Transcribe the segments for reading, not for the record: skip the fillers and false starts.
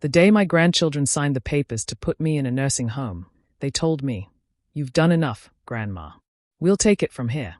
The day my grandchildren signed the papers to put me in a nursing home, they told me, "You've done enough, Grandma. We'll take it from here."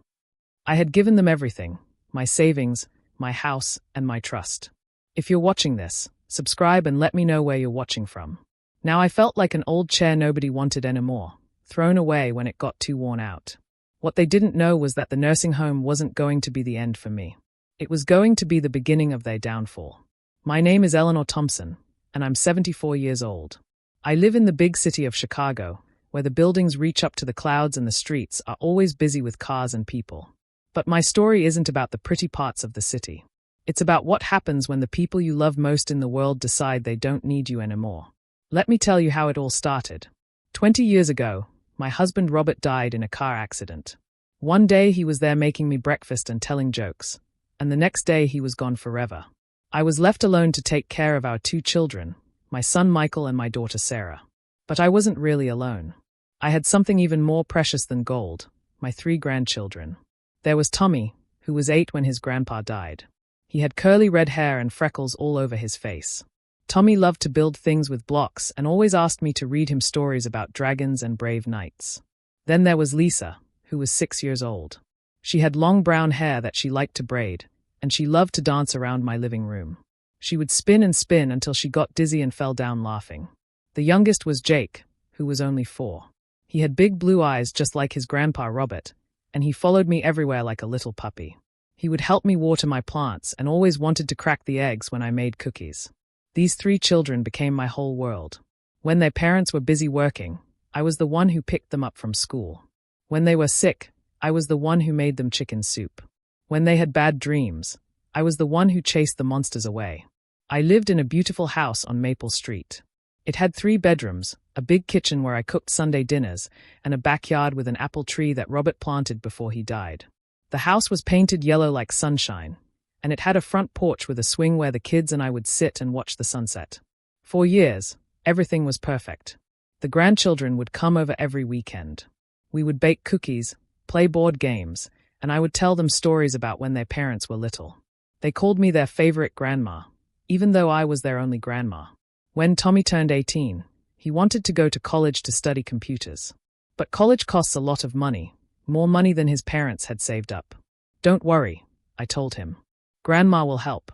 I had given them everything, my savings, my house, and my trust. If you're watching this, subscribe and let me know where you're watching from. Now I felt like an old chair nobody wanted anymore, thrown away when it got too worn out. What they didn't know was that the nursing home wasn't going to be the end for me. It was going to be the beginning of their downfall. My name is Eleanor Thompson, and I'm 74 years old. I live in the big city of Chicago, where the buildings reach up to the clouds and the streets are always busy with cars and people. But my story isn't about the pretty parts of the city. It's about what happens when the people you love most in the world decide they don't need you anymore. Let me tell you how it all started. 20 years ago, my husband Robert died in a car accident. One day he was there making me breakfast and telling jokes, and the next day he was gone forever. I was left alone to take care of our 2 children, my son Michael and my daughter Sarah. But I wasn't really alone. I had something even more precious than gold, my 3 grandchildren. There was Tommy, who was 8 when his grandpa died. He had curly red hair and freckles all over his face. Tommy loved to build things with blocks and always asked me to read him stories about dragons and brave knights. Then there was Lisa, who was 6 years old. She had long brown hair that she liked to braid, and she loved to dance around my living room. She would spin and spin until she got dizzy and fell down laughing. The youngest was Jake, who was only 4. He had big blue eyes just like his grandpa Robert, and he followed me everywhere like a little puppy. He would help me water my plants and always wanted to crack the eggs when I made cookies. These 3 children became my whole world. When their parents were busy working, I was the one who picked them up from school. When they were sick, I was the one who made them chicken soup. When they had bad dreams, I was the one who chased the monsters away. I lived in a beautiful house on Maple Street. It had 3 bedrooms, a big kitchen where I cooked Sunday dinners, and a backyard with an apple tree that Robert planted before he died. The house was painted yellow like sunshine, and it had a front porch with a swing where the kids and I would sit and watch the sunset. For years, everything was perfect. The grandchildren would come over every weekend. We would bake cookies, play board games, and I would tell them stories about when their parents were little. They called me their favorite grandma, even though I was their only grandma. When Tommy turned 18, he wanted to go to college to study computers. But college costs a lot of money, more money than his parents had saved up. "Don't worry," I told him. "Grandma will help."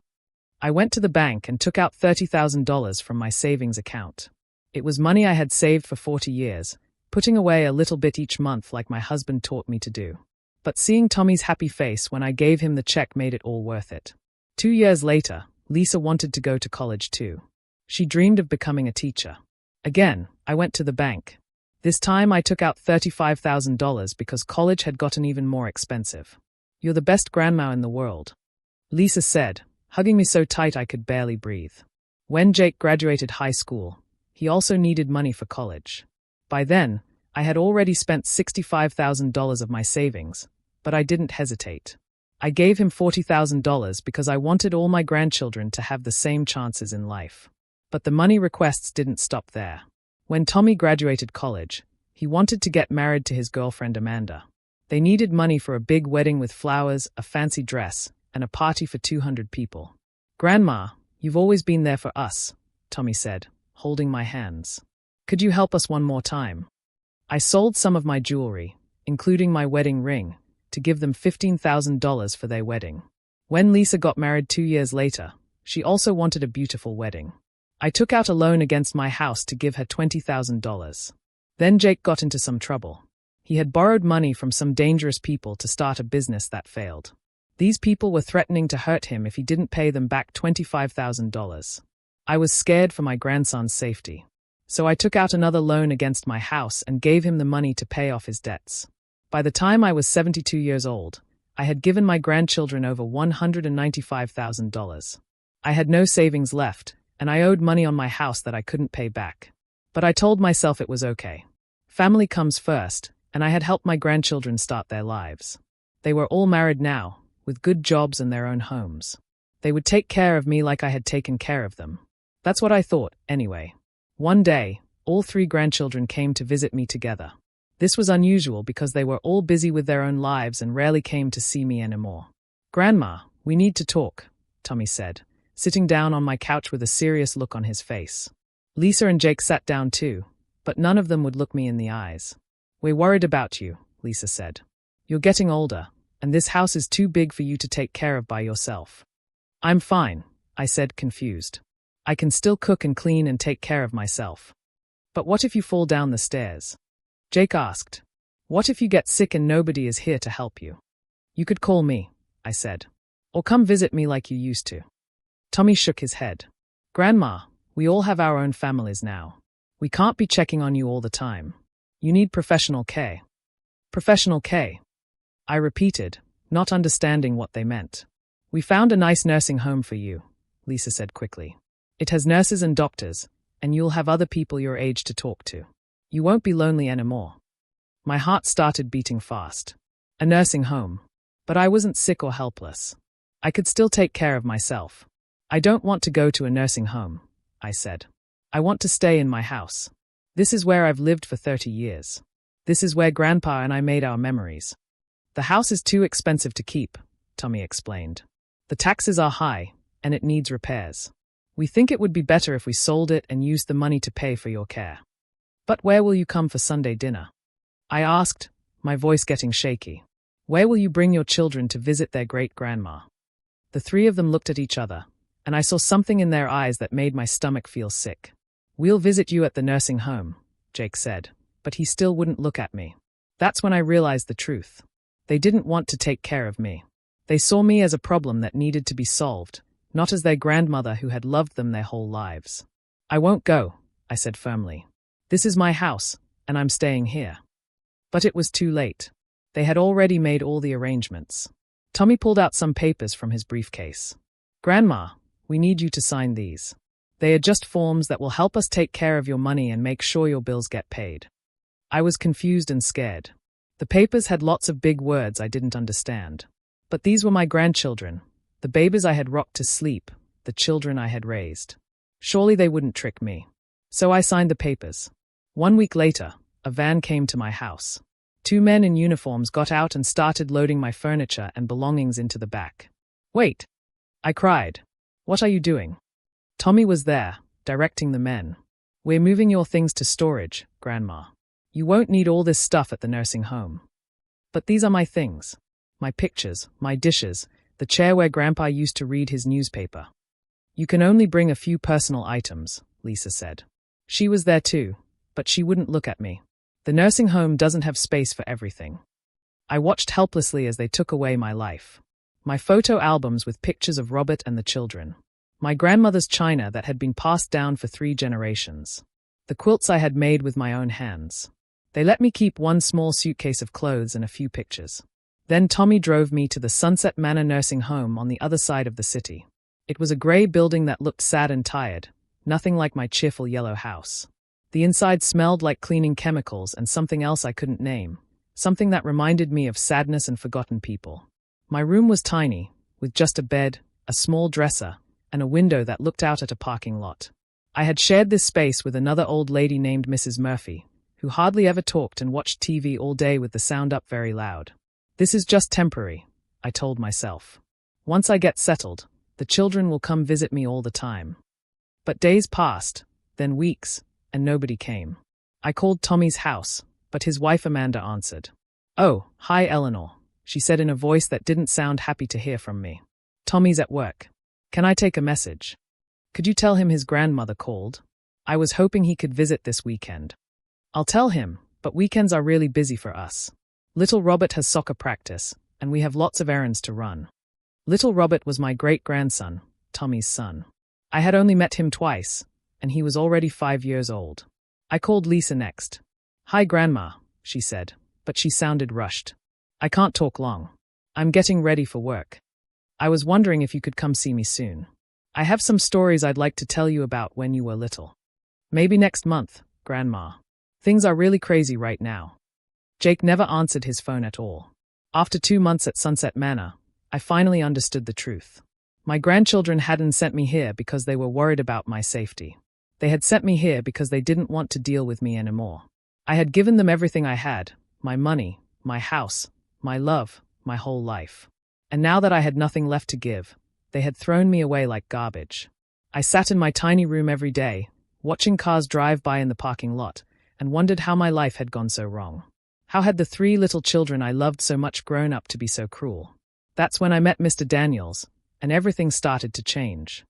I went to the bank and took out $30,000 from my savings account. It was money I had saved for 40 years, putting away a little bit each month like my husband taught me to do. But seeing Tommy's happy face when I gave him the check made it all worth it. 2 years later, Lisa wanted to go to college too. She dreamed of becoming a teacher. Again, I went to the bank. This time I took out $35,000 because college had gotten even more expensive. "You're the best grandma in the world," Lisa said, hugging me so tight I could barely breathe. When Jake graduated high school, he also needed money for college. By then, I had already spent $65,000 of my savings, but I didn't hesitate. I gave him $40,000 because I wanted all my grandchildren to have the same chances in life. But the money requests didn't stop there. When Tommy graduated college, he wanted to get married to his girlfriend Amanda. They needed money for a big wedding with flowers, a fancy dress, and a party for 200 people. "Grandma, you've always been there for us," Tommy said, holding my hands. "Could you help us one more time?" I sold some of my jewelry, including my wedding ring, to give them $15,000 for their wedding. When Lisa got married 2 years later, she also wanted a beautiful wedding. I took out a loan against my house to give her $20,000. Then Jake got into some trouble. He had borrowed money from some dangerous people to start a business that failed. These people were threatening to hurt him if he didn't pay them back $25,000. I was scared for my grandson's safety. So I took out another loan against my house and gave him the money to pay off his debts. By the time I was 72 years old, I had given my grandchildren over $195,000. I had no savings left, and I owed money on my house that I couldn't pay back. But I told myself it was okay. Family comes first, and I had helped my grandchildren start their lives. They were all married now, with good jobs and their own homes. They would take care of me like I had taken care of them. That's what I thought, anyway. One day, all 3 grandchildren came to visit me together. This was unusual because they were all busy with their own lives and rarely came to see me anymore. "Grandma, we need to talk," Tommy said, sitting down on my couch with a serious look on his face. Lisa and Jake sat down too, but none of them would look me in the eyes. "We're worried about you," Lisa said. "You're getting older, and this house is too big for you to take care of by yourself." "I'm fine," I said, confused. "I can still cook and clean and take care of myself." "But what if you fall down the stairs?" Jake asked. "What if you get sick and nobody is here to help you?" "You could call me," I said. "Or come visit me like you used to." Tommy shook his head. "Grandma, we all have our own families now. We can't be checking on you all the time. You need professional care." "Professional care," I repeated, not understanding what they meant. "We found a nice nursing home for you," Lisa said quickly. "It has nurses and doctors, and you'll have other people your age to talk to. You won't be lonely anymore." My heart started beating fast. A nursing home. But I wasn't sick or helpless. I could still take care of myself. "I don't want to go to a nursing home," I said. "I want to stay in my house. This is where I've lived for 30 years. This is where Grandpa and I made our memories." "The house is too expensive to keep," Tommy explained. "The taxes are high, and it needs repairs. We think it would be better if we sold it and used the money to pay for your care." "But where will you come for Sunday dinner?" I asked, my voice getting shaky. "Where will you bring your children to visit their great-grandma?" The three of them looked at each other, and I saw something in their eyes that made my stomach feel sick. "We'll visit you at the nursing home," Jake said, but he still wouldn't look at me. That's when I realized the truth. They didn't want to take care of me. They saw me as a problem that needed to be solved, not as their grandmother who had loved them their whole lives. "I won't go," I said firmly. "This is my house, and I'm staying here." But it was too late. They had already made all the arrangements. Tommy pulled out some papers from his briefcase. "Grandma, we need you to sign these. They are just forms that will help us take care of your money and make sure your bills get paid." I was confused and scared. The papers had lots of big words I didn't understand. But these were my grandchildren, the babies I had rocked to sleep, the children I had raised. Surely they wouldn't trick me. So I signed the papers. 1 week later, a van came to my house. 2 men in uniforms got out and started loading my furniture and belongings into the back. "Wait!" I cried. "What are you doing?" Tommy was there, directing the men. "We're moving your things to storage, Grandma. You won't need all this stuff at the nursing home." "But these are my things. My pictures, my dishes, the chair where Grandpa used to read his newspaper." "You can only bring a few personal items," Lisa said. She was there too, but she wouldn't look at me. "The nursing home doesn't have space for everything." I watched helplessly as they took away my life. My photo albums with pictures of Robert and the children. My grandmother's china that had been passed down for 3 generations. The quilts I had made with my own hands. They let me keep 1 small suitcase of clothes and a few pictures. Then Tommy drove me to the Sunset Manor nursing home on the other side of the city. It was a gray building that looked sad and tired, nothing like my cheerful yellow house. The inside smelled like cleaning chemicals and something else I couldn't name, something that reminded me of sadness and forgotten people. My room was tiny, with just a bed, a small dresser, and a window that looked out at a parking lot. I had shared this space with another old lady named Mrs. Murphy, who hardly ever talked and watched TV all day with the sound up very loud. "This is just temporary," I told myself. "Once I get settled, the children will come visit me all the time." But days passed, then weeks, and nobody came. I called Tommy's house, but his wife Amanda answered. "Oh, hi Eleanor," she said in a voice that didn't sound happy to hear from me. "Tommy's at work. Can I take a message? Could you tell him his grandmother called? I was hoping he could visit this weekend." "I'll tell him, but weekends are really busy for us. Little Robert has soccer practice, and we have lots of errands to run." Little Robert was my great-grandson, Tommy's son. I had only met him twice, and he was already 5 years old. I called Lisa next. "Hi, Grandma," she said, but she sounded rushed. "I can't talk long. I'm getting ready for work. I was wondering if you could come see me soon. I have some stories I'd like to tell you about when you were little." "Maybe next month, Grandma. Things are really crazy right now." Jake never answered his phone at all. After 2 months at Sunset Manor, I finally understood the truth. My grandchildren hadn't sent me here because they were worried about my safety. They had sent me here because they didn't want to deal with me anymore. I had given them everything I had, my money, my house, my love, my whole life. And now that I had nothing left to give, they had thrown me away like garbage. I sat in my tiny room every day, watching cars drive by in the parking lot, and wondered how my life had gone so wrong. How had the 3 little children I loved so much grown up to be so cruel? That's when I met Mr. Daniels, and everything started to change.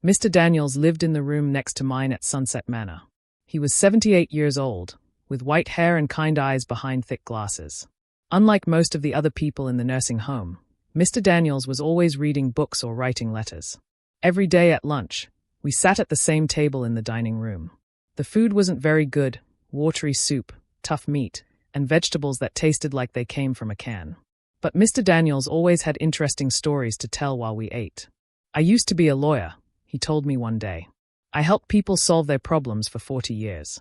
Mr. Daniels lived in the room next to mine at Sunset Manor. He was 78 years old, with white hair and kind eyes behind thick glasses. Unlike most of the other people in the nursing home, Mr. Daniels was always reading books or writing letters. Every day at lunch, we sat at the same table in the dining room. The food wasn't very good, watery soup, tough meat, and vegetables that tasted like they came from a can. But Mr. Daniels always had interesting stories to tell while we ate. "I used to be a lawyer," he told me one day. "I helped people solve their problems for 40 years.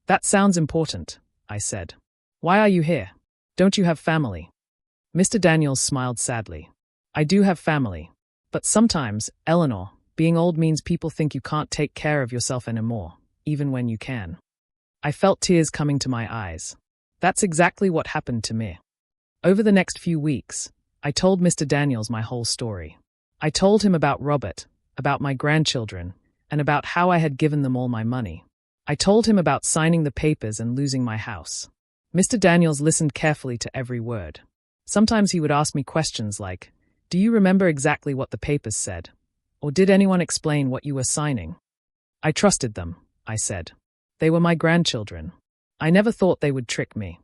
"That sounds important," I said. "Why are you here? Don't you have family?" Mr. Daniels smiled sadly. "I do have family. But sometimes, Eleanor, being old means people think you can't take care of yourself anymore, even when you can." I felt tears coming to my eyes. That's exactly what happened to me. Over the next few weeks, I told Mr. Daniels my whole story. I told him about Robert, about my grandchildren, and about how I had given them all my money. I told him about signing the papers and losing my house. Mr. Daniels listened carefully to every word. Sometimes he would ask me questions like, "Do you remember exactly what the papers said? Or did anyone explain what you were signing?" I trusted them, I said. They were my grandchildren. I never thought they would trick me.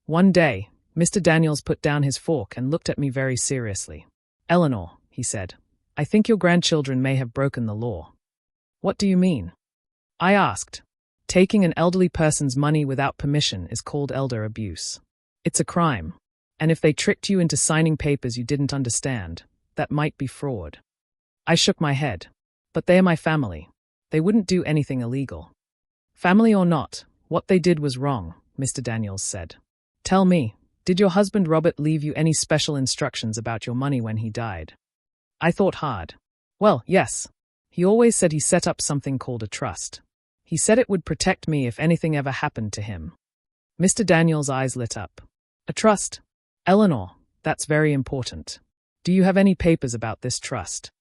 One day, Mr. Daniels put down his fork and looked at me very seriously. "Eleanor," he said, "I think your grandchildren may have broken the law." "What do you mean?" I asked. "Taking an elderly person's money without permission is called elder abuse. It's a crime. And if they tricked you into signing papers you didn't understand, that might be fraud." I shook my head. "But they are my family. They wouldn't do anything illegal." "Family or not, what they did was wrong," Mr. Daniels said. "Tell me, did your husband Robert leave you any special instructions about your money when he died?" I thought hard. "Well, yes. He always said he set up something called a trust. He said it would protect me if anything ever happened to him." Mr. Daniels' eyes lit up. "A trust? Eleanor, that's very important. Do you have any papers about this trust?"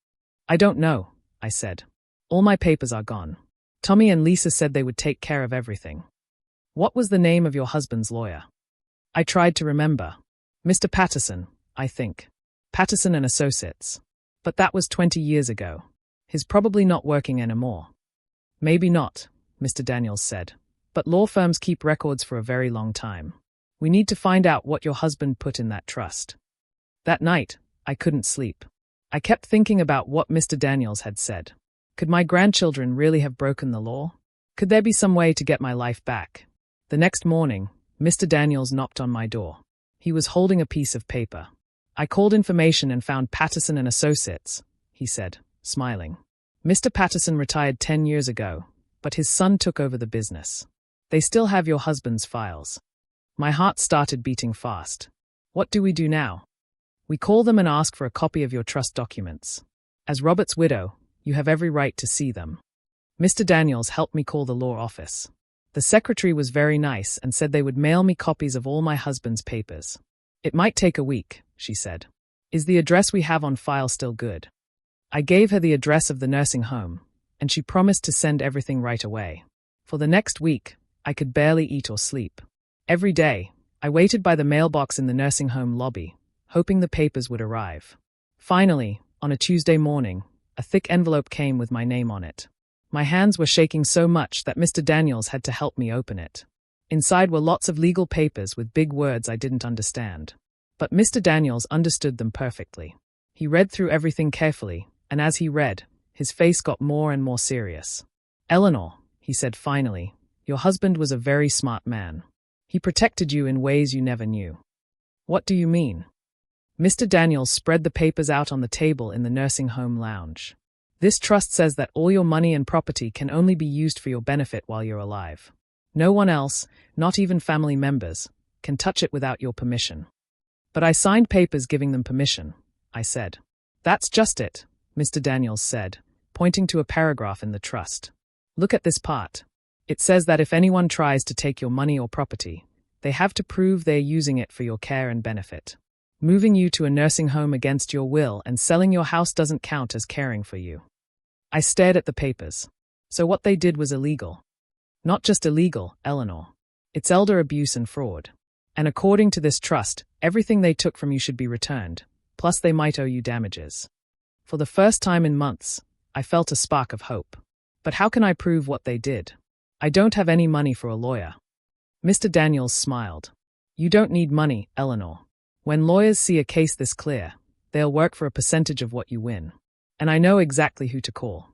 "I don't know," I said. "All my papers are gone. Tommy and Lisa said they would take care of everything." "What was the name of your husband's lawyer?" I tried to remember. "Mr. Patterson, I think. Patterson and Associates. But that was 20 years ago. He's probably not working anymore." "Maybe not," Mr. Daniels said. "But law firms keep records for a very long time. We need to find out what your husband put in that trust." That night, I couldn't sleep. I kept thinking about what Mr. Daniels had said. Could my grandchildren really have broken the law? Could there be some way to get my life back? The next morning, Mr. Daniels knocked on my door. He was holding a piece of paper. "I called information and found Patterson and Associates," he said, smiling. "Mr. Patterson retired 10 years ago, but his son took over the business. They still have your husband's files." My heart started beating fast. "What do we do now?" "We call them and ask for a copy of your trust documents. As Robert's widow, you have every right to see them." Mr. Daniels helped me call the law office. The secretary was very nice and said they would mail me copies of all my husband's papers. "It might take a week," she said. "Is the address we have on file still good?" I gave her the address of the nursing home, and she promised to send everything right away. For the next week, I could barely eat or sleep. Every day, I waited by the mailbox in the nursing home lobby, hoping the papers would arrive. Finally, on a Tuesday morning, a thick envelope came with my name on it. My hands were shaking so much that Mr. Daniels had to help me open it. Inside were lots of legal papers with big words I didn't understand. But Mr. Daniels understood them perfectly. He read through everything carefully, and as he read, his face got more and more serious. "Eleanor," he said finally, "your husband was a very smart man. He protected you in ways you never knew." "What do you mean?" Mr. Daniels spread the papers out on the table in the nursing home lounge. "This trust says that all your money and property can only be used for your benefit while you're alive. No one else, not even family members, can touch it without your permission." "But I signed papers giving them permission," I said. "That's just it," Mr. Daniels said, pointing to a paragraph in the trust. "Look at this part. It says that if anyone tries to take your money or property, they have to prove they're using it for your care and benefit. Moving you to a nursing home against your will and selling your house doesn't count as caring for you." I stared at the papers. So what they did was illegal. Not just illegal, Eleanor. It's elder abuse and fraud. And according to this trust, everything they took from you should be returned, plus they might owe you damages. For the first time in months, I felt a spark of hope. But how can I prove what they did? I don't have any money for a lawyer. Mr. Daniels smiled. You don't need money, Eleanor. When lawyers see a case this clear, they'll work for a percentage of what you win. And I know exactly who to call.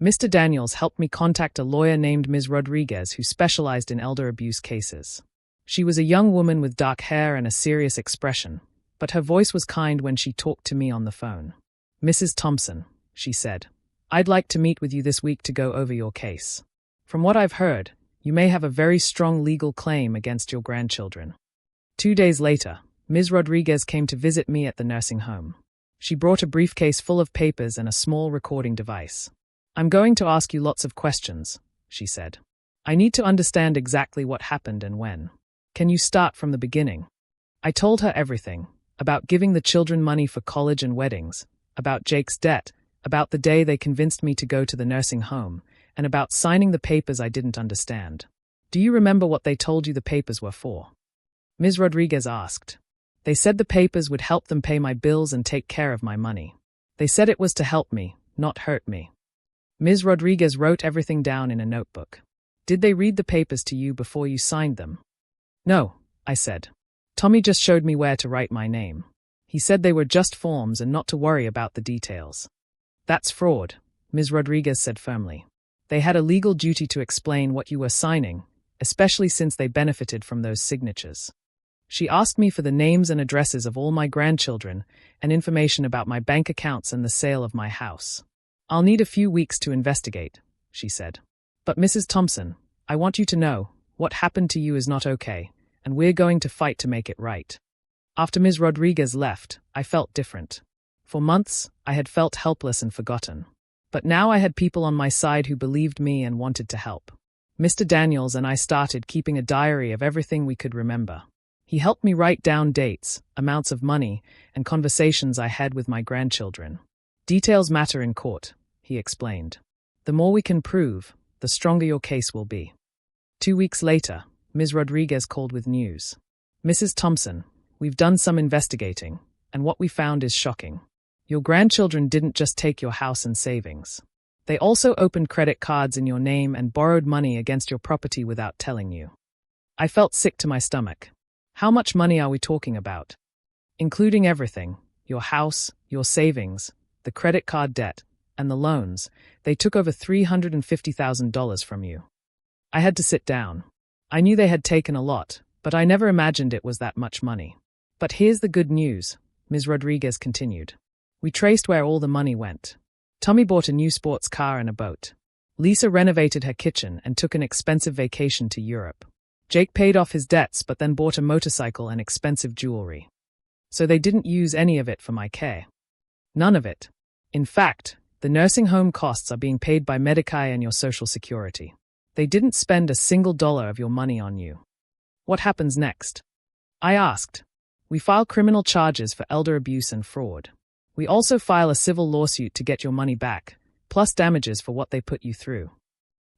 Mr. Daniels helped me contact a lawyer named Ms. Rodriguez who specialized in elder abuse cases. She was a young woman with dark hair and a serious expression, but her voice was kind when she talked to me on the phone. Mrs. Thompson, she said, I'd like to meet with you this week to go over your case. From what I've heard, you may have a very strong legal claim against your grandchildren. 2 days later, Ms. Rodriguez came to visit me at the nursing home. She brought a briefcase full of papers and a small recording device. I'm going to ask you lots of questions, she said. I need to understand exactly what happened and when. Can you start from the beginning? I told her everything, about giving the children money for college and weddings, about Jake's debt, about the day they convinced me to go to the nursing home, and about signing the papers I didn't understand. Do you remember what they told you the papers were for? Ms. Rodriguez asked. They said the papers would help them pay my bills and take care of my money. They said it was to help me, not hurt me. Ms. Rodriguez wrote everything down in a notebook. Did they read the papers to you before you signed them? No, I said. Tommy just showed me where to write my name. He said they were just forms and not to worry about the details. That's fraud, Ms. Rodriguez said firmly. They had a legal duty to explain what you were signing, especially since they benefited from those signatures. She asked me for the names and addresses of all my grandchildren and information about my bank accounts and the sale of my house. I'll need a few weeks to investigate, she said. But Mrs. Thompson, I want you to know, what happened to you is not okay, and we're going to fight to make it right. After Ms. Rodriguez left, I felt different. For months, I had felt helpless and forgotten. But now I had people on my side who believed me and wanted to help. Mr. Daniels and I started keeping a diary of everything we could remember. He helped me write down dates, amounts of money, and conversations I had with my grandchildren. Details matter in court, he explained. The more we can prove, the stronger your case will be. 2 weeks later, Ms. Rodriguez called with news. Mrs. Thompson, we've done some investigating, and what we found is shocking. Your grandchildren didn't just take your house and savings. They also opened credit cards in your name and borrowed money against your property without telling you. I felt sick to my stomach. How much money are we talking about? Including everything, your house, your savings, the credit card debt, and the loans, they took over $350,000 from you. I had to sit down. I knew they had taken a lot, but I never imagined it was that much money. But here's the good news, Ms. Rodriguez continued. We traced where all the money went. Tommy bought a new sports car and a boat. Lisa renovated her kitchen and took an expensive vacation to Europe. Jake paid off his debts but then bought a motorcycle and expensive jewelry. So they didn't use any of it for my care. None of it. In fact, the nursing home costs are being paid by Medicare and your Social Security. They didn't spend a single dollar of your money on you. What happens next? I asked. We file criminal charges for elder abuse and fraud. We also file a civil lawsuit to get your money back, plus damages for what they put you through.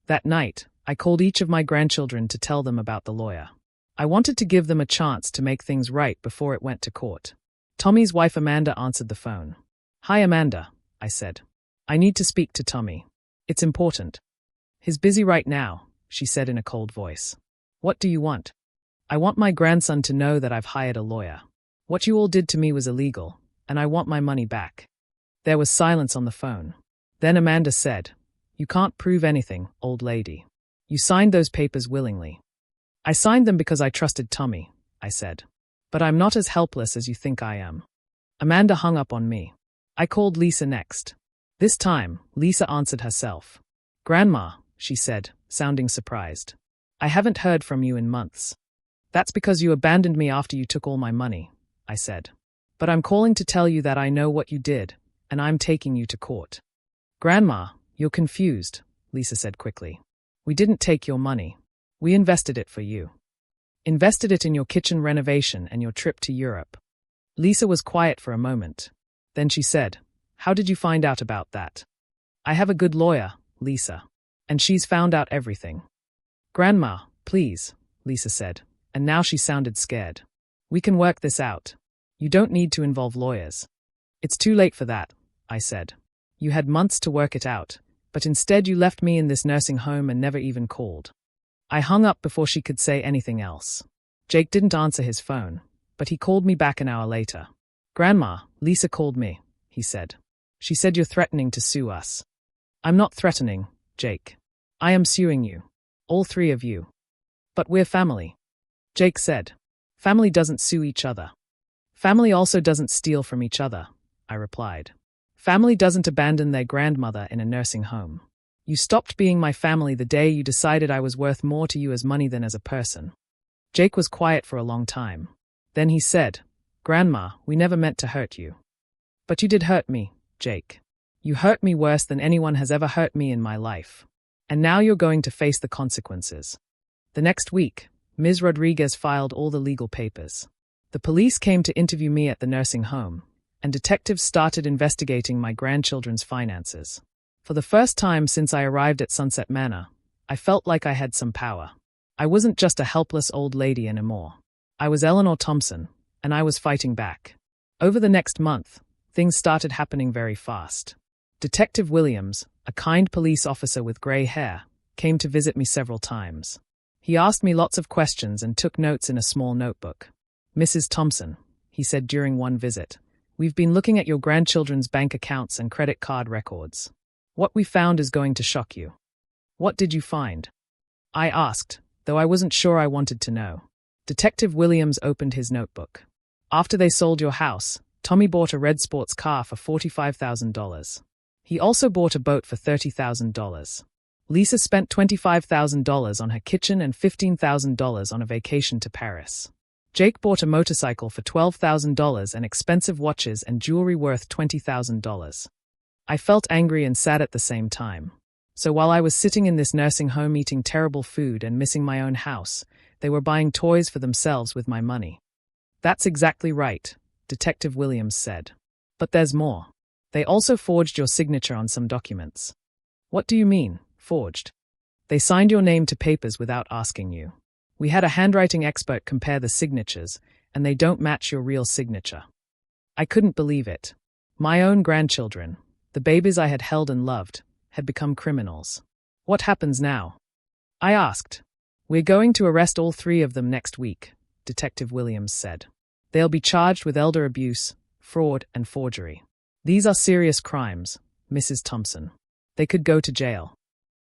That night, I called each of my grandchildren to tell them about the lawyer. I wanted to give them a chance to make things right before it went to court. Tommy's wife Amanda answered the phone. Hi Amanda, I said. I need to speak to Tommy. It's important. He's busy right now, she said in a cold voice. What do you want? I want my grandson to know that I've hired a lawyer. What you all did to me was illegal, and I want my money back. There was silence on the phone. Then Amanda said, You can't prove anything, old lady. You signed those papers willingly. I signed them because I trusted Tommy, I said. But I'm not as helpless as you think I am. Amanda hung up on me. I called Lisa next. This time, Lisa answered herself. Grandma, she said, sounding surprised. I haven't heard from you in months. That's because you abandoned me after you took all my money, I said. But I'm calling to tell you that I know what you did, and I'm taking you to court. Grandma, you're confused, Lisa said quickly. We didn't take your money. We invested it for you. Invested it in your kitchen renovation and your trip to Europe. Lisa was quiet for a moment. Then she said, How did you find out about that? I have a good lawyer, Lisa. And she's found out everything. Grandma, please, Lisa said, and now she sounded scared. We can work this out. You don't need to involve lawyers. It's too late for that, I said. You had months to work it out, but instead you left me in this nursing home and never even called. I hung up before she could say anything else. Jake didn't answer his phone, but he called me back an hour later. Grandma, Lisa called me, he said. She said you're threatening to sue us. I'm not threatening, Jake. I am suing you. All three of you. But we're family. Jake said. Family doesn't sue each other. Family also doesn't steal from each other, I replied. Family doesn't abandon their grandmother in a nursing home. You stopped being my family the day you decided I was worth more to you as money than as a person. Jake was quiet for a long time. Then he said, Grandma, we never meant to hurt you. But you did hurt me, Jake. You hurt me worse than anyone has ever hurt me in my life. And now you're going to face the consequences. The next week, Ms. Rodriguez filed all the legal papers. The police came to interview me at the nursing home, and detectives started investigating my grandchildren's finances. For the first time since I arrived at Sunset Manor, I felt like I had some power. I wasn't just a helpless old lady anymore. I was Eleanor Thompson, and I was fighting back. Over the next month, things started happening very fast. Detective Williams, a kind police officer with gray hair, came to visit me several times. He asked me lots of questions and took notes in a small notebook. Mrs. Thompson, he said during one visit, we've been looking at your grandchildren's bank accounts and credit card records. What we found is going to shock you. What did you find? I asked, though I wasn't sure I wanted to know. Detective Williams opened his notebook. After they sold your house, Tommy bought a red sports car for $45,000. He also bought a boat for $30,000. Lisa spent $25,000 on her kitchen and $15,000 on a vacation to Paris. Jake bought a motorcycle for $12,000 and expensive watches and jewelry worth $20,000. I felt angry and sad at the same time. So while I was sitting in this nursing home eating terrible food and missing my own house, they were buying toys for themselves with my money. That's exactly right, Detective Williams said. But there's more. They also forged your signature on some documents. What do you mean, forged? They signed your name to papers without asking you. We had a handwriting expert compare the signatures, and they don't match your real signature. I couldn't believe it. My own grandchildren, the babies I had held and loved, had become criminals. What happens now? I asked. We're going to arrest all three of them next week, Detective Williams said. They'll be charged with elder abuse, fraud, and forgery. These are serious crimes, Mrs. Thompson. They could go to jail.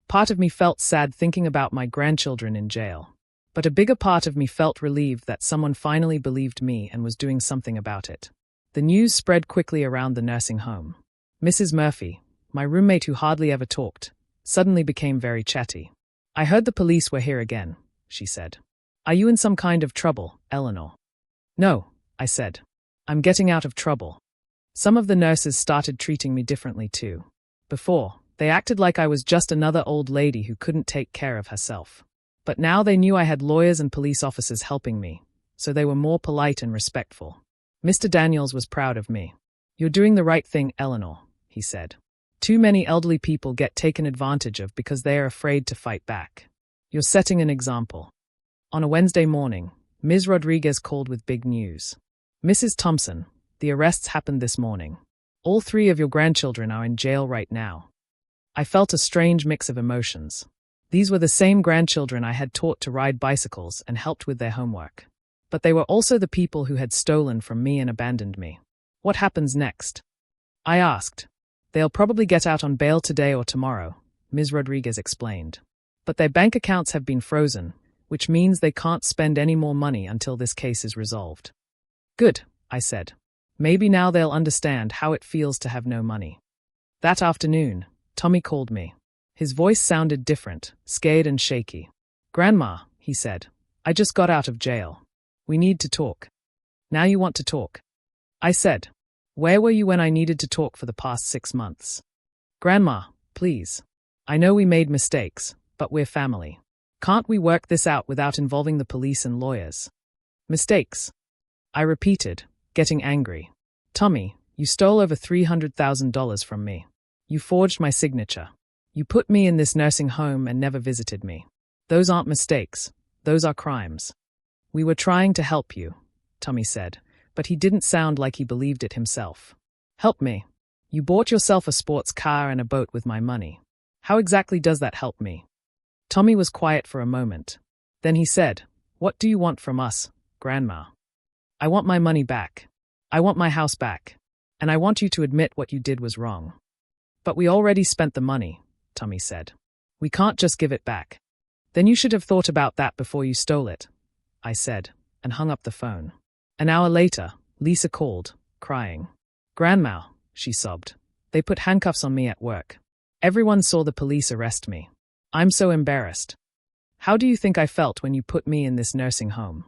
Part of me felt sad thinking about my grandchildren in jail. But a bigger part of me felt relieved that someone finally believed me and was doing something about it. The news spread quickly around the nursing home. Mrs. Murphy, my roommate who hardly ever talked, suddenly became very chatty. I heard the police were here again, she said. Are you in some kind of trouble, Eleanor? No, I said. I'm getting out of trouble. Some of the nurses started treating me differently too. Before, they acted like I was just another old lady who couldn't take care of herself. But now they knew I had lawyers and police officers helping me, so they were more polite and respectful. Mr. Daniels was proud of me. You're doing the right thing, Eleanor, he said. Too many elderly people get taken advantage of because they are afraid to fight back. You're setting an example. On a Wednesday morning, Ms. Rodriguez called with big news. Mrs. Thompson, the arrests happened this morning. All three of your grandchildren are in jail right now. I felt a strange mix of emotions. These were the same grandchildren I had taught to ride bicycles and helped with their homework. But they were also the people who had stolen from me and abandoned me. What happens next? I asked. They'll probably get out on bail today or tomorrow, Ms. Rodriguez explained. But their bank accounts have been frozen, which means they can't spend any more money until this case is resolved. Good, I said. Maybe now they'll understand how it feels to have no money. That afternoon, Tommy called me. His voice sounded different, scared and shaky. Grandma, he said, I just got out of jail. We need to talk. Now you want to talk? I said. Where were you when I needed to talk for the past 6 months? Grandma, please. I know we made mistakes, but we're family. Can't we work this out without involving the police and lawyers? Mistakes? I repeated, getting angry. Tommy, you stole over $300,000 from me. You forged my signature. You put me in this nursing home and never visited me. Those aren't mistakes. Those are crimes. We were trying to help you, Tommy said, but he didn't sound like he believed it himself. Help me. You bought yourself a sports car and a boat with my money. How exactly does that help me? Tommy was quiet for a moment. Then he said, What do you want from us, Grandma? I want my money back. I want my house back. And I want you to admit what you did was wrong. But we already spent the money, Tommy said. We can't just give it back. Then you should have thought about that before you stole it, I said, and hung up the phone. An hour later, Lisa called, crying. Grandma, she sobbed. They put handcuffs on me at work. Everyone saw the police arrest me. I'm so embarrassed. How do you think I felt when you put me in this nursing home?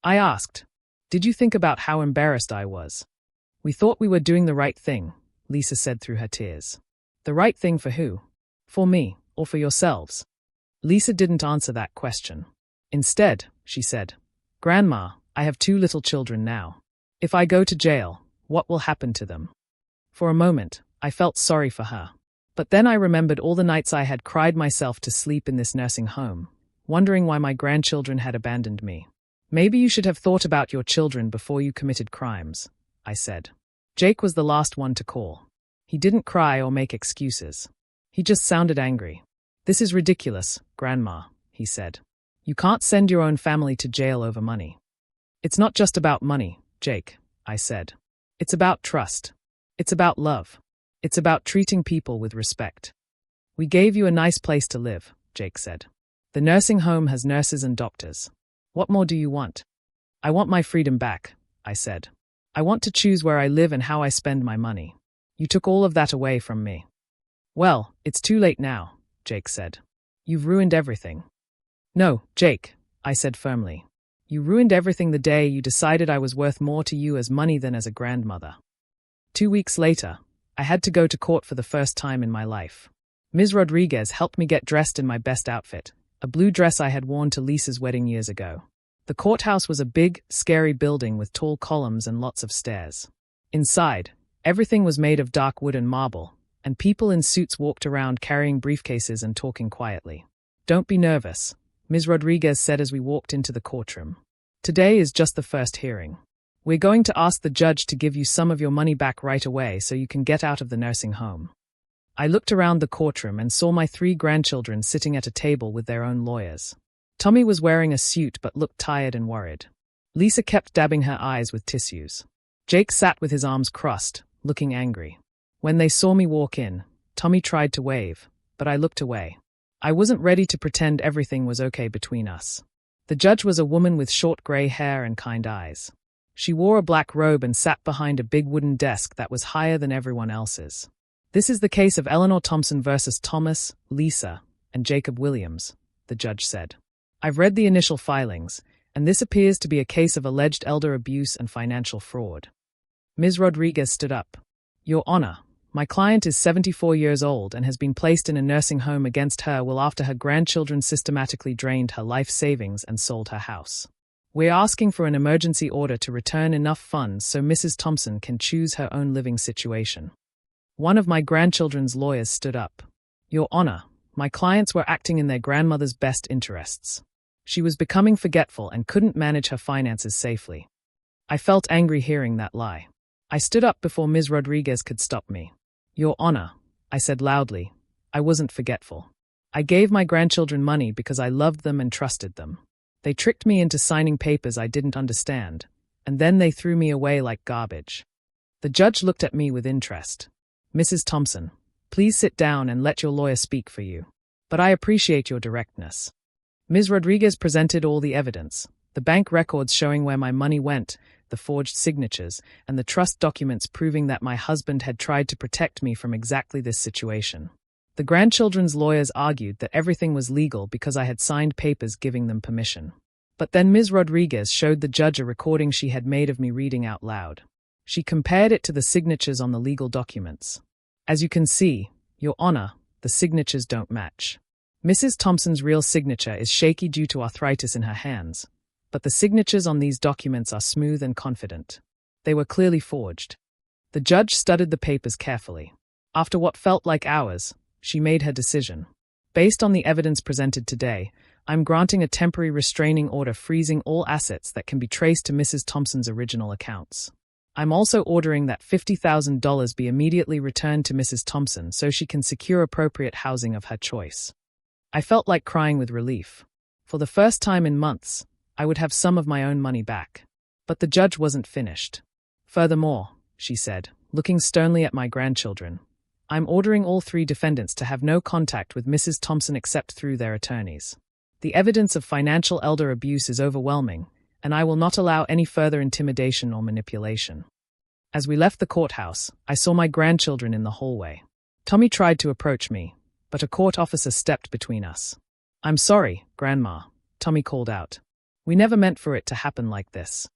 I asked. Did you think about how embarrassed I was? We thought we were doing the right thing, Lisa said through her tears. The right thing for who? For me, or for yourselves? Lisa didn't answer that question. Instead, she said, Grandma, I have 2 little children now. If I go to jail, what will happen to them? For a moment, I felt sorry for her. But then I remembered all the nights I had cried myself to sleep in this nursing home, wondering why my grandchildren had abandoned me. Maybe you should have thought about your children before you committed crimes, I said. Jake was the last one to call. He didn't cry or make excuses. He just sounded angry. This is ridiculous, Grandma, he said. You can't send your own family to jail over money. It's not just about money, Jake, I said. It's about trust. It's about love. It's about treating people with respect. We gave you a nice place to live, Jake said. The nursing home has nurses and doctors. What more do you want? I want my freedom back, I said. I want to choose where I live and how I spend my money. You took all of that away from me. Well, it's too late now, Jake said. You've ruined everything. No, Jake, I said firmly. You ruined everything the day you decided I was worth more to you as money than as a grandmother. 2 weeks later, I had to go to court for the first time in my life. Ms. Rodriguez helped me get dressed in my best outfit, a blue dress I had worn to Lisa's wedding years ago. The courthouse was a big, scary building with tall columns and lots of stairs. Inside, everything was made of dark wood and marble, and people in suits walked around carrying briefcases and talking quietly. Don't be nervous, Ms. Rodriguez said as we walked into the courtroom. Today is just the first hearing. We're going to ask the judge to give you some of your money back right away so you can get out of the nursing home. I looked around the courtroom and saw my 3 grandchildren sitting at a table with their own lawyers. Tommy was wearing a suit but looked tired and worried. Lisa kept dabbing her eyes with tissues. Jake sat with his arms crossed, looking angry. When they saw me walk in, Tommy tried to wave, but I looked away. I wasn't ready to pretend everything was okay between us. The judge was a woman with short gray hair and kind eyes. She wore a black robe and sat behind a big wooden desk that was higher than everyone else's. This is the case of Eleanor Thompson versus Thomas, Lisa, and Jacob Williams, the judge said. I've read the initial filings, and this appears to be a case of alleged elder abuse and financial fraud. Ms. Rodriguez stood up. Your Honor, my client is 74 years old and has been placed in a nursing home against her will after her grandchildren systematically drained her life savings and sold her house. We're asking for an emergency order to return enough funds so Mrs. Thompson can choose her own living situation. One of my grandchildren's lawyers stood up. Your Honor, my clients were acting in their grandmother's best interests. She was becoming forgetful and couldn't manage her finances safely. I felt angry hearing that lie. I stood up before Ms. Rodriguez could stop me. Your Honor, I said loudly, I wasn't forgetful. I gave my grandchildren money because I loved them and trusted them. They tricked me into signing papers I didn't understand, and then they threw me away like garbage. The judge looked at me with interest. Mrs. Thompson, please sit down and let your lawyer speak for you. But I appreciate your directness. Ms. Rodriguez presented all the evidence, the bank records showing where my money went, the forged signatures, and the trust documents proving that my husband had tried to protect me from exactly this situation. The grandchildren's lawyers argued that everything was legal because I had signed papers giving them permission. But then Ms. Rodriguez showed the judge a recording she had made of me reading out loud. She compared it to the signatures on the legal documents. As you can see, Your Honor, the signatures don't match. Mrs. Thompson's real signature is shaky due to arthritis in her hands, but the signatures on these documents are smooth and confident. They were clearly forged. The judge studied the papers carefully. After what felt like hours, She made her decision. Based on the evidence presented today, I'm granting a temporary restraining order freezing all assets that can be traced to Mrs. Thompson's original accounts. I'm also ordering that $50,000 be immediately returned to Mrs. Thompson so she can secure appropriate housing of her choice. I felt like crying with relief. For the first time in months, I would have some of my own money back. But the judge wasn't finished. Furthermore, she said, looking sternly at my grandchildren, I'm ordering all 3 defendants to have no contact with Mrs. Thompson except through their attorneys. The evidence of financial elder abuse is overwhelming, and I will not allow any further intimidation or manipulation. As we left the courthouse, I saw my grandchildren in the hallway. Tommy tried to approach me, but a court officer stepped between us. I'm sorry, Grandma, Tommy called out. We never meant for it to happen like this.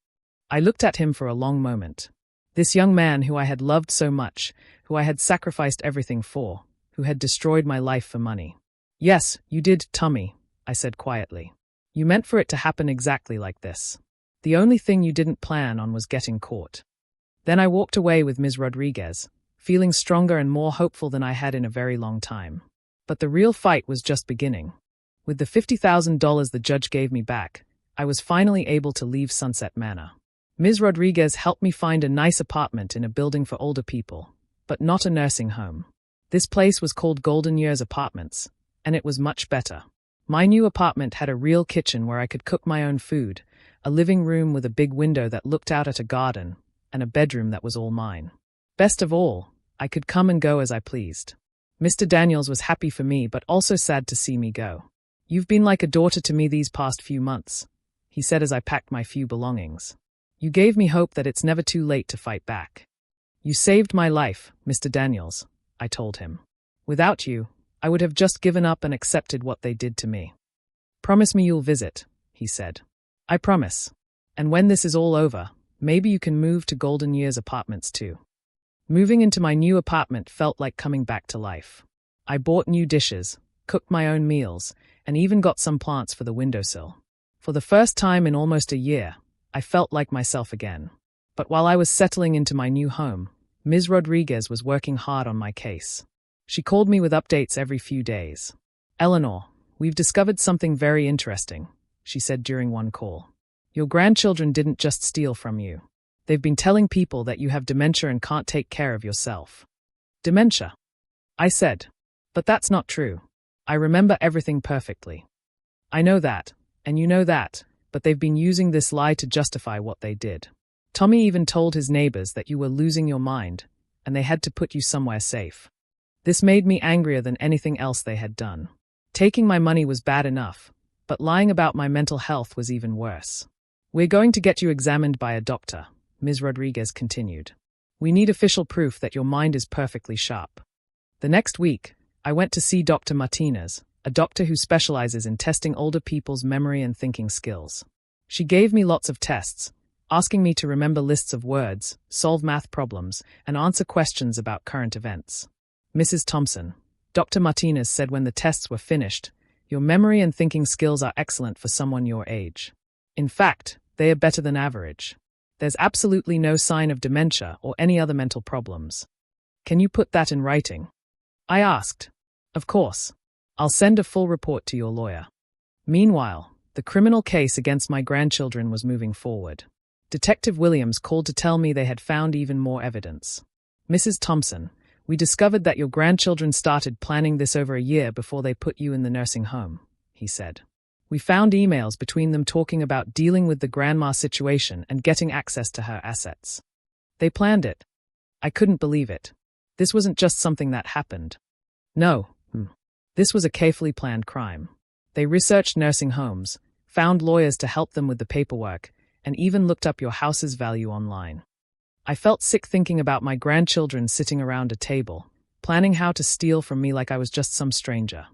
I looked at him for a long moment. This young man who I had loved so much, who I had sacrificed everything for, who had destroyed my life for money. Yes, you did, Tommy, I said quietly. You meant for it to happen exactly like this. The only thing you didn't plan on was getting caught. Then I walked away with Ms. Rodriguez, feeling stronger and more hopeful than I had in a very long time. But the real fight was just beginning. With the $50,000 the judge gave me back, I was finally able to leave Sunset Manor. Ms. Rodriguez helped me find a nice apartment in a building for older people, but not a nursing home. This place was called Golden Years Apartments, and it was much better. My new apartment had a real kitchen where I could cook my own food, a living room with a big window that looked out at a garden, and a bedroom that was all mine. Best of all, I could come and go as I pleased. Mr. Daniels was happy for me but also sad to see me go. You've been like a daughter to me these past few months, he said as I packed my few belongings. You gave me hope that it's never too late to fight back. You saved my life, Mr. Daniels, I told him. Without you, I would have just given up and accepted what they did to me. Promise me you'll visit, he said. I promise. And when this is all over, maybe you can move to Golden Years Apartments too. Moving into my new apartment felt like coming back to life. I bought new dishes, cooked my own meals, and even got some plants for the windowsill. For the first time in almost a year, I felt like myself again. But while I was settling into my new home, Ms. Rodriguez was working hard on my case. She called me with updates every few days. Eleanor, we've discovered something very interesting, she said during one call. Your grandchildren didn't just steal from you. They've been telling people that you have dementia and can't take care of yourself. Dementia? I said. But that's not true. I remember everything perfectly. I know that, and you know that, but they've been using this lie to justify what they did. Tommy even told his neighbors that you were losing your mind, and they had to put you somewhere safe. This made me angrier than anything else they had done. Taking my money was bad enough, but lying about my mental health was even worse. We're going to get you examined by a doctor, Ms. Rodriguez continued. We need official proof that your mind is perfectly sharp. The next week, I went to see Dr. Martinez, a doctor who specializes in testing older people's memory and thinking skills. She gave me lots of tests, asking me to remember lists of words, solve math problems, and answer questions about current events. Mrs. Thompson, Dr. Martinez said when the tests were finished, your memory and thinking skills are excellent for someone your age. In fact, they are better than average. There's absolutely no sign of dementia or any other mental problems. Can you put that in writing? I asked. Of course. I'll send a full report to your lawyer. Meanwhile, the criminal case against my grandchildren was moving forward. Detective Williams called to tell me they had found even more evidence. Mrs. Thompson, we discovered that your grandchildren started planning this over a year before they put you in the nursing home, he said. We found emails between them talking about dealing with the grandma situation and getting access to her assets. They planned it. I couldn't believe it. This wasn't just something that happened. No. This was a carefully planned crime. They researched nursing homes, found lawyers to help them with the paperwork, and even looked up your house's value online. I felt sick thinking about my grandchildren sitting around a table, planning how to steal from me like I was just some stranger.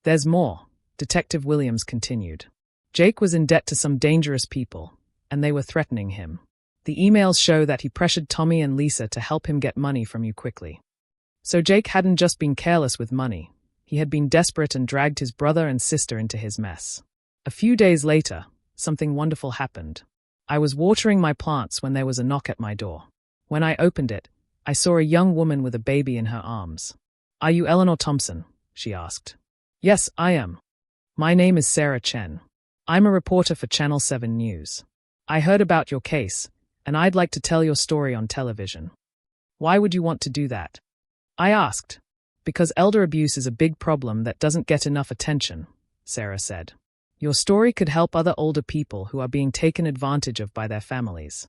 There's more, Detective Williams continued. Jake was in debt to some dangerous people, and they were threatening him. The emails show that he pressured Tommy and Lisa to help him get money from you quickly. So Jake hadn't just been careless with money. He had been desperate and dragged his brother and sister into his mess. A few days later, something wonderful happened. I was watering my plants when there was a knock at my door. When I opened it, I saw a young woman with a baby in her arms. Are you Eleanor Thompson? she asked. Yes, I am. My name is Sarah Chen. I'm a reporter for Channel 7 News. I heard about your case, and I'd like to tell your story on television. Why would you want to do that? I asked. Because elder abuse is a big problem that doesn't get enough attention, Sarah said. Your story could help other older people who are being taken advantage of by their families.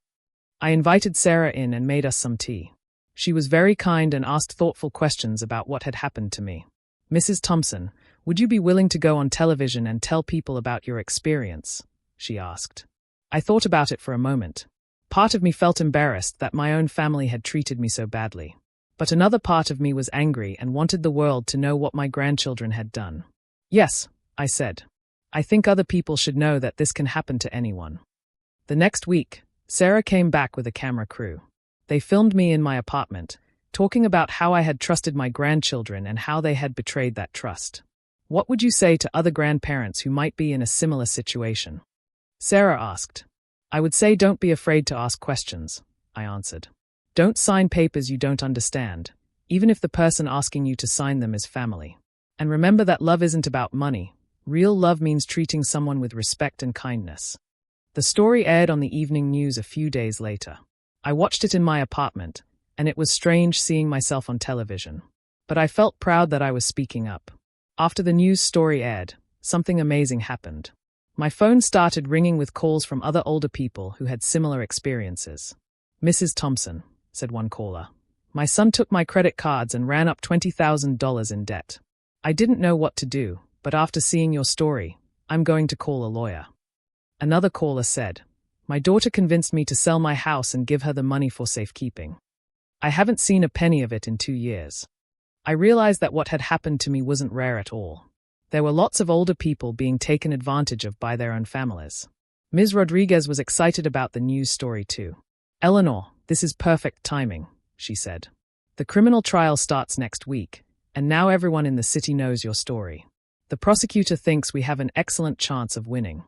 I invited Sarah in and made us some tea. She was very kind and asked thoughtful questions about what had happened to me. Mrs. Thompson, would you be willing to go on television and tell people about your experience? She asked. I thought about it for a moment. Part of me felt embarrassed that my own family had treated me so badly. But another part of me was angry and wanted the world to know what my grandchildren had done. Yes, I said. I think other people should know that this can happen to anyone. The next week, Sarah came back with a camera crew. They filmed me in my apartment, talking about how I had trusted my grandchildren and how they had betrayed that trust. What would you say to other grandparents who might be in a similar situation? Sarah asked. I would say don't be afraid to ask questions, I answered. Don't sign papers you don't understand, even if the person asking you to sign them is family. And remember that love isn't about money. Real love means treating someone with respect and kindness. The story aired on the evening news a few days later. I watched it in my apartment, and it was strange seeing myself on television. But I felt proud that I was speaking up. After the news story aired, something amazing happened. My phone started ringing with calls from other older people who had similar experiences. Mrs. Thompson, said one caller. My son took my credit cards and ran up $20,000 in debt. I didn't know what to do. But after seeing your story, I'm going to call a lawyer. Another caller said, my daughter convinced me to sell my house and give her the money for safekeeping. I haven't seen a penny of it in 2 years. I realized that what had happened to me wasn't rare at all. There were lots of older people being taken advantage of by their own families. Ms. Rodriguez was excited about the news story too. Eleanor, this is perfect timing, she said. The criminal trial starts next week, and now everyone in the city knows your story. The prosecutor thinks we have an excellent chance of winning.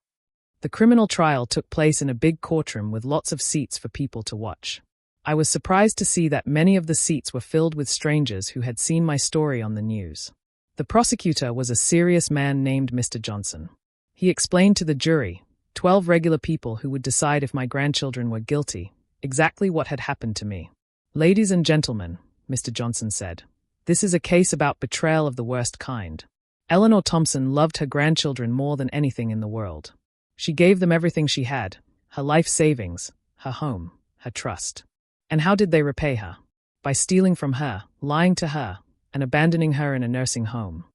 The criminal trial took place in a big courtroom with lots of seats for people to watch. I was surprised to see that many of the seats were filled with strangers who had seen my story on the news. The prosecutor was a serious man named Mr. Johnson. He explained to the jury, 12 regular people who would decide if my grandchildren were guilty, exactly what had happened to me. Ladies and gentlemen, Mr. Johnson said, this is a case about betrayal of the worst kind. Eleanor Thompson loved her grandchildren more than anything in the world. She gave them everything she had, her life savings, her home, her trust. And how did they repay her? By stealing from her, lying to her, and abandoning her in a nursing home.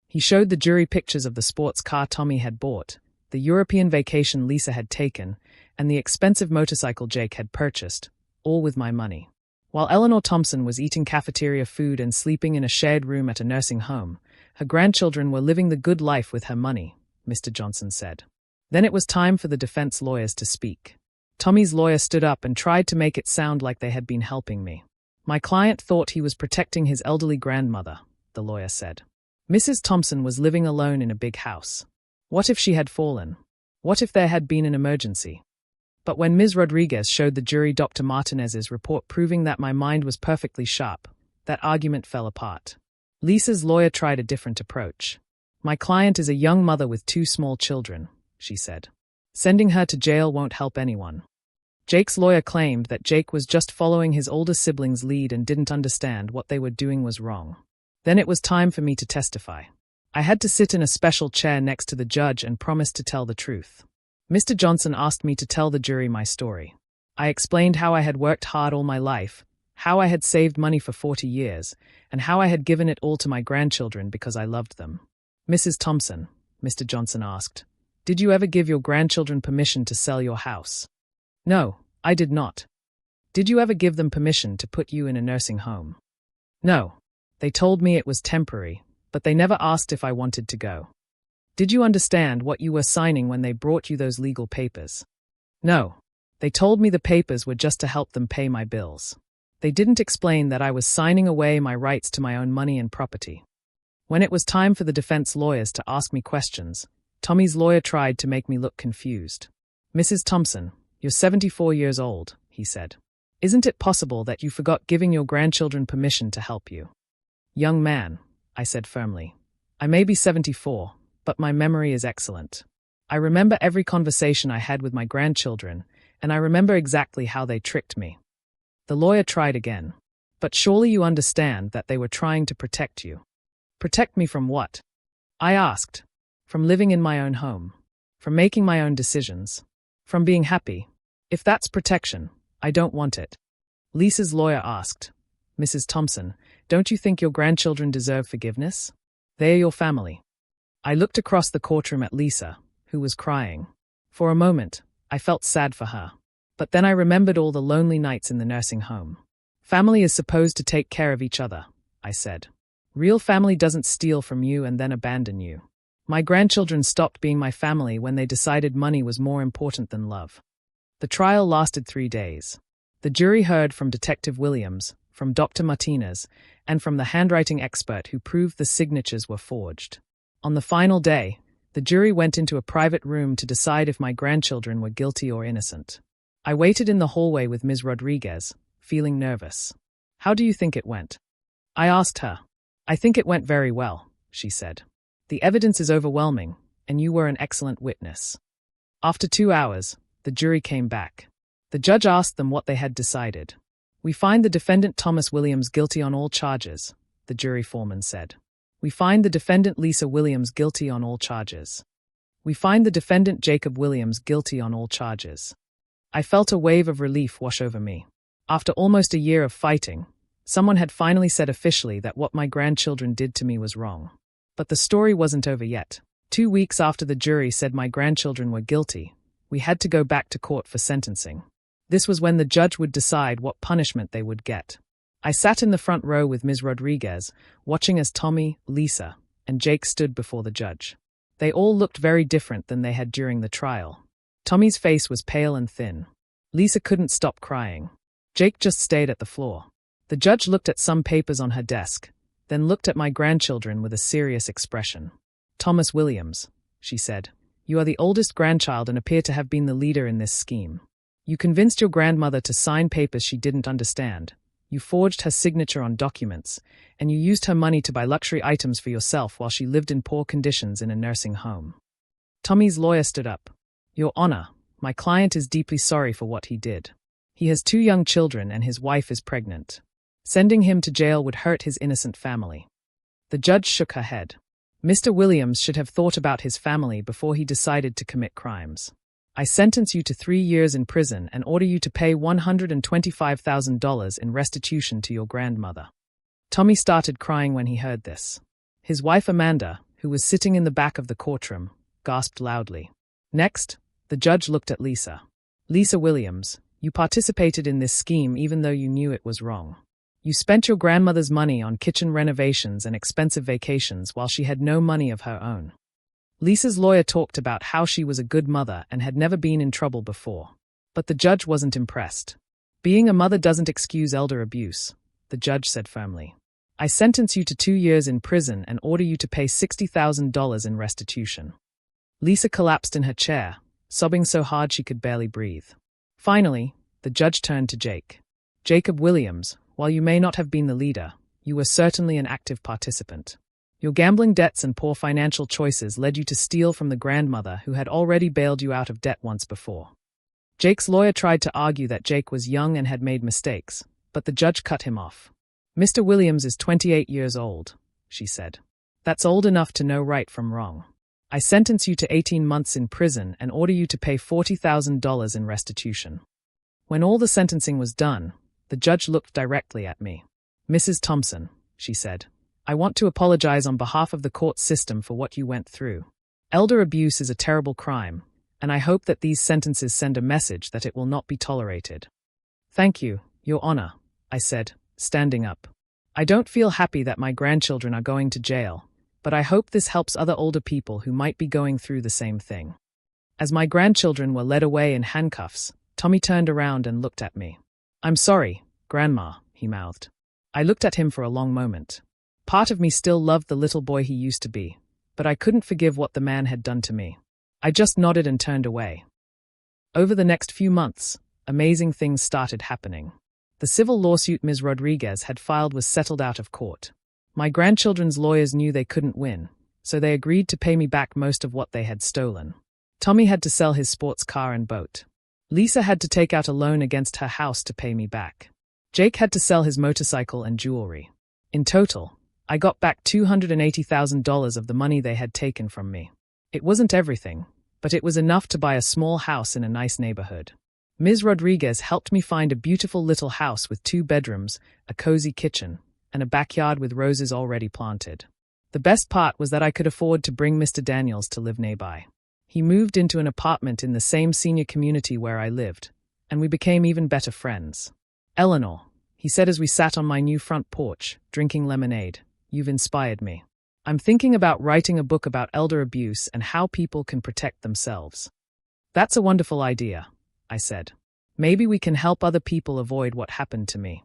He showed the jury pictures of the sports car Tommy had bought, the European vacation Lisa had taken, and the expensive motorcycle Jake had purchased, all with my money. While Eleanor Thompson was eating cafeteria food and sleeping in a shared room at a nursing home, her grandchildren were living the good life with her money, Mr. Johnson said. Then it was time for the defense lawyers to speak. Tommy's lawyer stood up and tried to make it sound like they had been helping me. My client thought he was protecting his elderly grandmother, the lawyer said. Mrs. Thompson was living alone in a big house. What if she had fallen? What if there had been an emergency? But when Ms. Rodriguez showed the jury Dr. Martinez's report proving that my mind was perfectly sharp, that argument fell apart. Lisa's lawyer tried a different approach. My client is a young mother with 2 small children, she said. Sending her to jail won't help anyone. Jake's lawyer claimed that Jake was just following his older siblings' lead and didn't understand what they were doing was wrong. Then it was time for me to testify. I had to sit in a special chair next to the judge and promise to tell the truth. Mr. Johnson asked me to tell the jury my story. I explained how I had worked hard all my life, how I had saved money for 40 years, and how I had given it all to my grandchildren because I loved them. Mrs. Thompson, Mr. Johnson asked, did you ever give your grandchildren permission to sell your house? No, I did not. Did you ever give them permission to put you in a nursing home? No. They told me it was temporary, but they never asked if I wanted to go. Did you understand what you were signing when they brought you those legal papers? No. They told me the papers were just to help them pay my bills. They didn't explain that I was signing away my rights to my own money and property. When it was time for the defense lawyers to ask me questions, Tommy's lawyer tried to make me look confused. Mrs. Thompson, you're 74 years old, he said. Isn't it possible that you forgot giving your grandchildren permission to help you? Young man, I said firmly, I may be 74, but my memory is excellent. I remember every conversation I had with my grandchildren, and I remember exactly how they tricked me. The lawyer tried again. But surely you understand that they were trying to protect you. Protect me from what? I asked. From living in my own home. From making my own decisions. From being happy. If that's protection, I don't want it. Lisa's lawyer asked. Mrs. Thompson, don't you think your grandchildren deserve forgiveness? They are your family. I looked across the courtroom at Lisa, who was crying. For a moment, I felt sad for her. But then I remembered all the lonely nights in the nursing home. Family is supposed to take care of each other, I said. Real family doesn't steal from you and then abandon you. My grandchildren stopped being my family when they decided money was more important than love. The trial lasted 3 days. The jury heard from Detective Williams, from Dr. Martinez, and from the handwriting expert who proved the signatures were forged. On the final day, the jury went into a private room to decide if my grandchildren were guilty or innocent. I waited in the hallway with Ms. Rodriguez, feeling nervous. How do you think it went? I asked her. I think it went very well, she said. The evidence is overwhelming, and you were an excellent witness. After 2 hours, the jury came back. The judge asked them what they had decided. We find the defendant Thomas Williams guilty on all charges, the jury foreman said. We find the defendant Lisa Williams guilty on all charges. We find the defendant Jacob Williams guilty on all charges. I felt a wave of relief wash over me. After almost a year of fighting, someone had finally said officially that what my grandchildren did to me was wrong. But the story wasn't over yet. 2 weeks after the jury said my grandchildren were guilty, we had to go back to court for sentencing. This was when the judge would decide what punishment they would get. I sat in the front row with Ms. Rodriguez, watching as Tommy, Lisa, and Jake stood before the judge. They all looked very different than they had during the trial. Tommy's face was pale and thin. Lisa couldn't stop crying. Jake just stayed at the floor. The judge looked at some papers on her desk, then looked at my grandchildren with a serious expression. Thomas Williams, she said, you are the oldest grandchild and appear to have been the leader in this scheme. You convinced your grandmother to sign papers she didn't understand. You forged her signature on documents, and you used her money to buy luxury items for yourself while she lived in poor conditions in a nursing home. Tommy's lawyer stood up. Your Honor, my client is deeply sorry for what he did. He has 2 young children and his wife is pregnant. Sending him to jail would hurt his innocent family. The judge shook her head. Mr. Williams should have thought about his family before he decided to commit crimes. I sentence you to 3 years in prison and order you to pay $125,000 in restitution to your grandmother. Tommy started crying when he heard this. His wife Amanda, who was sitting in the back of the courtroom, gasped loudly. Next, the judge looked at Lisa. Lisa Williams, you participated in this scheme even though you knew it was wrong. You spent your grandmother's money on kitchen renovations and expensive vacations while she had no money of her own. Lisa's lawyer talked about how she was a good mother and had never been in trouble before. But the judge wasn't impressed. Being a mother doesn't excuse elder abuse, the judge said firmly. I sentence you to 2 years in prison and order you to pay $60,000 in restitution. Lisa collapsed in her chair, sobbing so hard she could barely breathe. Finally, the judge turned to Jake. Jacob Williams, while you may not have been the leader, you were certainly an active participant. Your gambling debts and poor financial choices led you to steal from the grandmother who had already bailed you out of debt once before. Jake's lawyer tried to argue that Jake was young and had made mistakes, but the judge cut him off. Mr. Williams is 28 years old, she said. That's old enough to know right from wrong. I sentence you to 18 months in prison and order you to pay $40,000 in restitution. When all the sentencing was done, the judge looked directly at me. Mrs. Thompson, she said, I want to apologize on behalf of the court system for what you went through. Elder abuse is a terrible crime, and I hope that these sentences send a message that it will not be tolerated. Thank you, Your Honor, I said, standing up. I don't feel happy that my grandchildren are going to jail, but I hope this helps other older people who might be going through the same thing. As my grandchildren were led away in handcuffs, Tommy turned around and looked at me. I'm sorry, Grandma, he mouthed. I looked at him for a long moment. Part of me still loved the little boy he used to be, but I couldn't forgive what the man had done to me. I just nodded and turned away. Over the next few months, amazing things started happening. The civil lawsuit Ms. Rodriguez had filed was settled out of court. My grandchildren's lawyers knew they couldn't win, so they agreed to pay me back most of what they had stolen. Tommy had to sell his sports car and boat. Lisa had to take out a loan against her house to pay me back. Jake had to sell his motorcycle and jewelry. In total, I got back $280,000 of the money they had taken from me. It wasn't everything, but it was enough to buy a small house in a nice neighborhood. Ms. Rodriguez helped me find a beautiful little house with 2 bedrooms, a cozy kitchen, and a backyard with roses already planted. The best part was that I could afford to bring Mr. Daniels to live nearby. He moved into an apartment in the same senior community where I lived, and we became even better friends. "Eleanor," he said as we sat on my new front porch, drinking lemonade, "you've inspired me. I'm thinking about writing a book about elder abuse and how people can protect themselves." "That's a wonderful idea," I said. "Maybe we can help other people avoid what happened to me."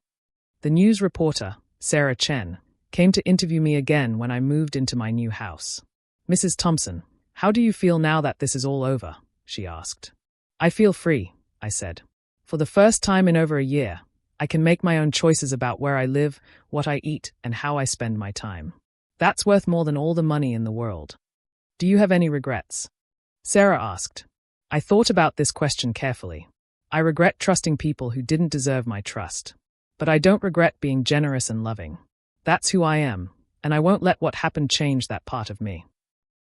The news reporter, Sarah Chen, came to interview me again when I moved into my new house. "Mrs. Thompson, how do you feel now that this is all over?" she asked. "I feel free," I said. "For the first time in over a year, I can make my own choices about where I live, what I eat, and how I spend my time. That's worth more than all the money in the world." "Do you have any regrets?" Sarah asked. I thought about this question carefully. I regret trusting people who didn't deserve my trust. But I don't regret being generous and loving. That's who I am, and I won't let what happened change that part of me.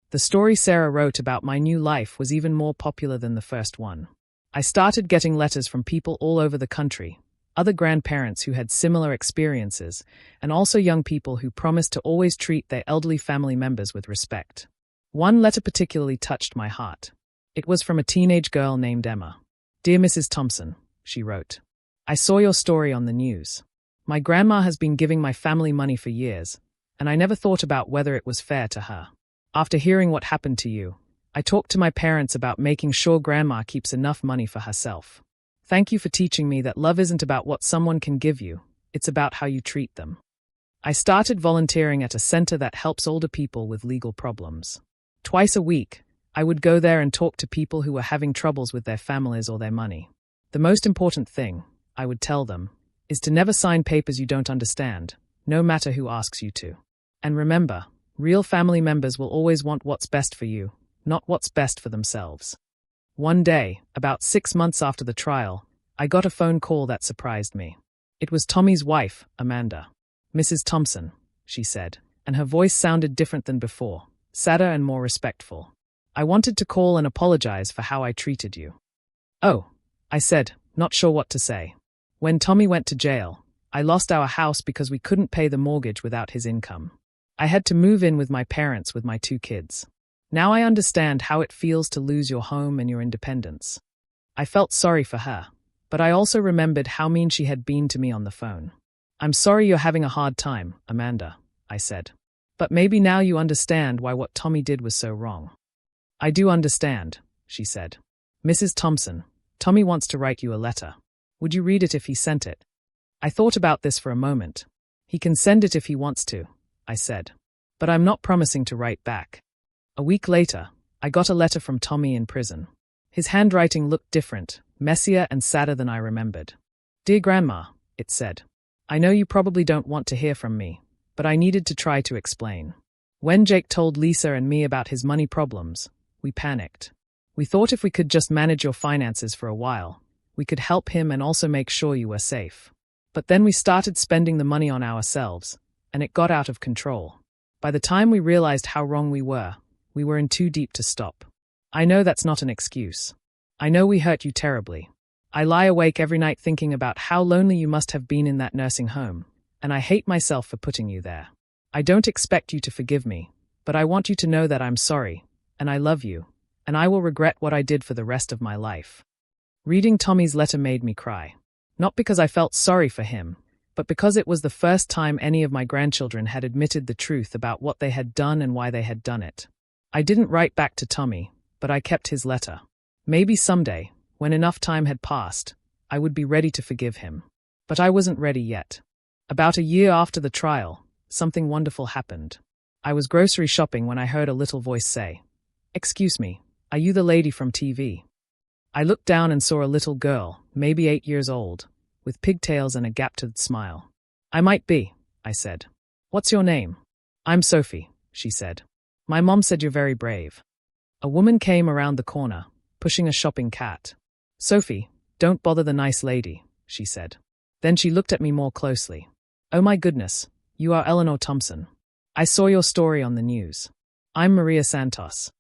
The story Sarah wrote about my new life was even more popular than the first one. I started getting letters from people all over the country, other grandparents who had similar experiences, and also young people who promised to always treat their elderly family members with respect. One letter particularly touched my heart. It was from a teenage girl named Emma. "Dear Mrs. Thompson," she wrote, "I saw your story on the news. My grandma has been giving my family money for years, and I never thought about whether it was fair to her. After hearing what happened to you, I talked to my parents about making sure grandma keeps enough money for herself. Thank you for teaching me that love isn't about what someone can give you, it's about how you treat them." I started volunteering at a center that helps older people with legal problems. Twice a week, I would go there and talk to people who were having troubles with their families or their money. "The most important thing," I would tell them, "is to never sign papers you don't understand, no matter who asks you to. And remember, real family members will always want what's best for you, not what's best for themselves." One day, about 6 months after the trial, I got a phone call that surprised me. It was Tommy's wife, Amanda. "Mrs. Thompson," she said, and her voice sounded different than before, sadder and more respectful. "I wanted to call and apologize for how I treated you." "Oh," I said, not sure what to say. "When Tommy went to jail, I lost our house because we couldn't pay the mortgage without his income. I had to move in with my parents with my 2 kids. Now I understand how it feels to lose your home and your independence." I felt sorry for her, but I also remembered how mean she had been to me on the phone. "I'm sorry you're having a hard time, Amanda," I said. "But maybe now you understand why what Tommy did was so wrong." "I do understand," she said. "Mrs. Thompson, Tommy wants to write you a letter. Would you read it if he sent it?" I thought about this for a moment. "He can send it if he wants to," I said. "But I'm not promising to write back." A week later, I got a letter from Tommy in prison. His handwriting looked different, messier and sadder than I remembered. "Dear Grandma," it said, "I know you probably don't want to hear from me, but I needed to try to explain. When Jake told Lisa and me about his money problems, we panicked. We thought if we could just manage your finances for a while, we could help him and also make sure you were safe. But then we started spending the money on ourselves, and it got out of control. By the time we realized how wrong we were in too deep to stop. I know that's not an excuse. I know we hurt you terribly. I lie awake every night thinking about how lonely you must have been in that nursing home, and I hate myself for putting you there. I don't expect you to forgive me, but I want you to know that I'm sorry, and I love you, and I will regret what I did for the rest of my life." Reading Tommy's letter made me cry. Not because I felt sorry for him, but because it was the first time any of my grandchildren had admitted the truth about what they had done and why they had done it. I didn't write back to Tommy, but I kept his letter. Maybe someday, when enough time had passed, I would be ready to forgive him. But I wasn't ready yet. About a year after the trial, something wonderful happened. I was grocery shopping when I heard a little voice say, "Excuse me, are you the lady from TV?" I looked down and saw a little girl, maybe 8 years old, with pigtails and a gap-toothed smile. "I might be," I said. "What's your name?" "I'm Sophie," she said. My mom said you're very brave. A woman came around the corner, pushing a shopping cart. Sophie, don't bother the nice lady, she said. Then she looked at me more closely. Oh my goodness, you are Eleanor Thompson. I saw your story on the news. I'm Maria Santos.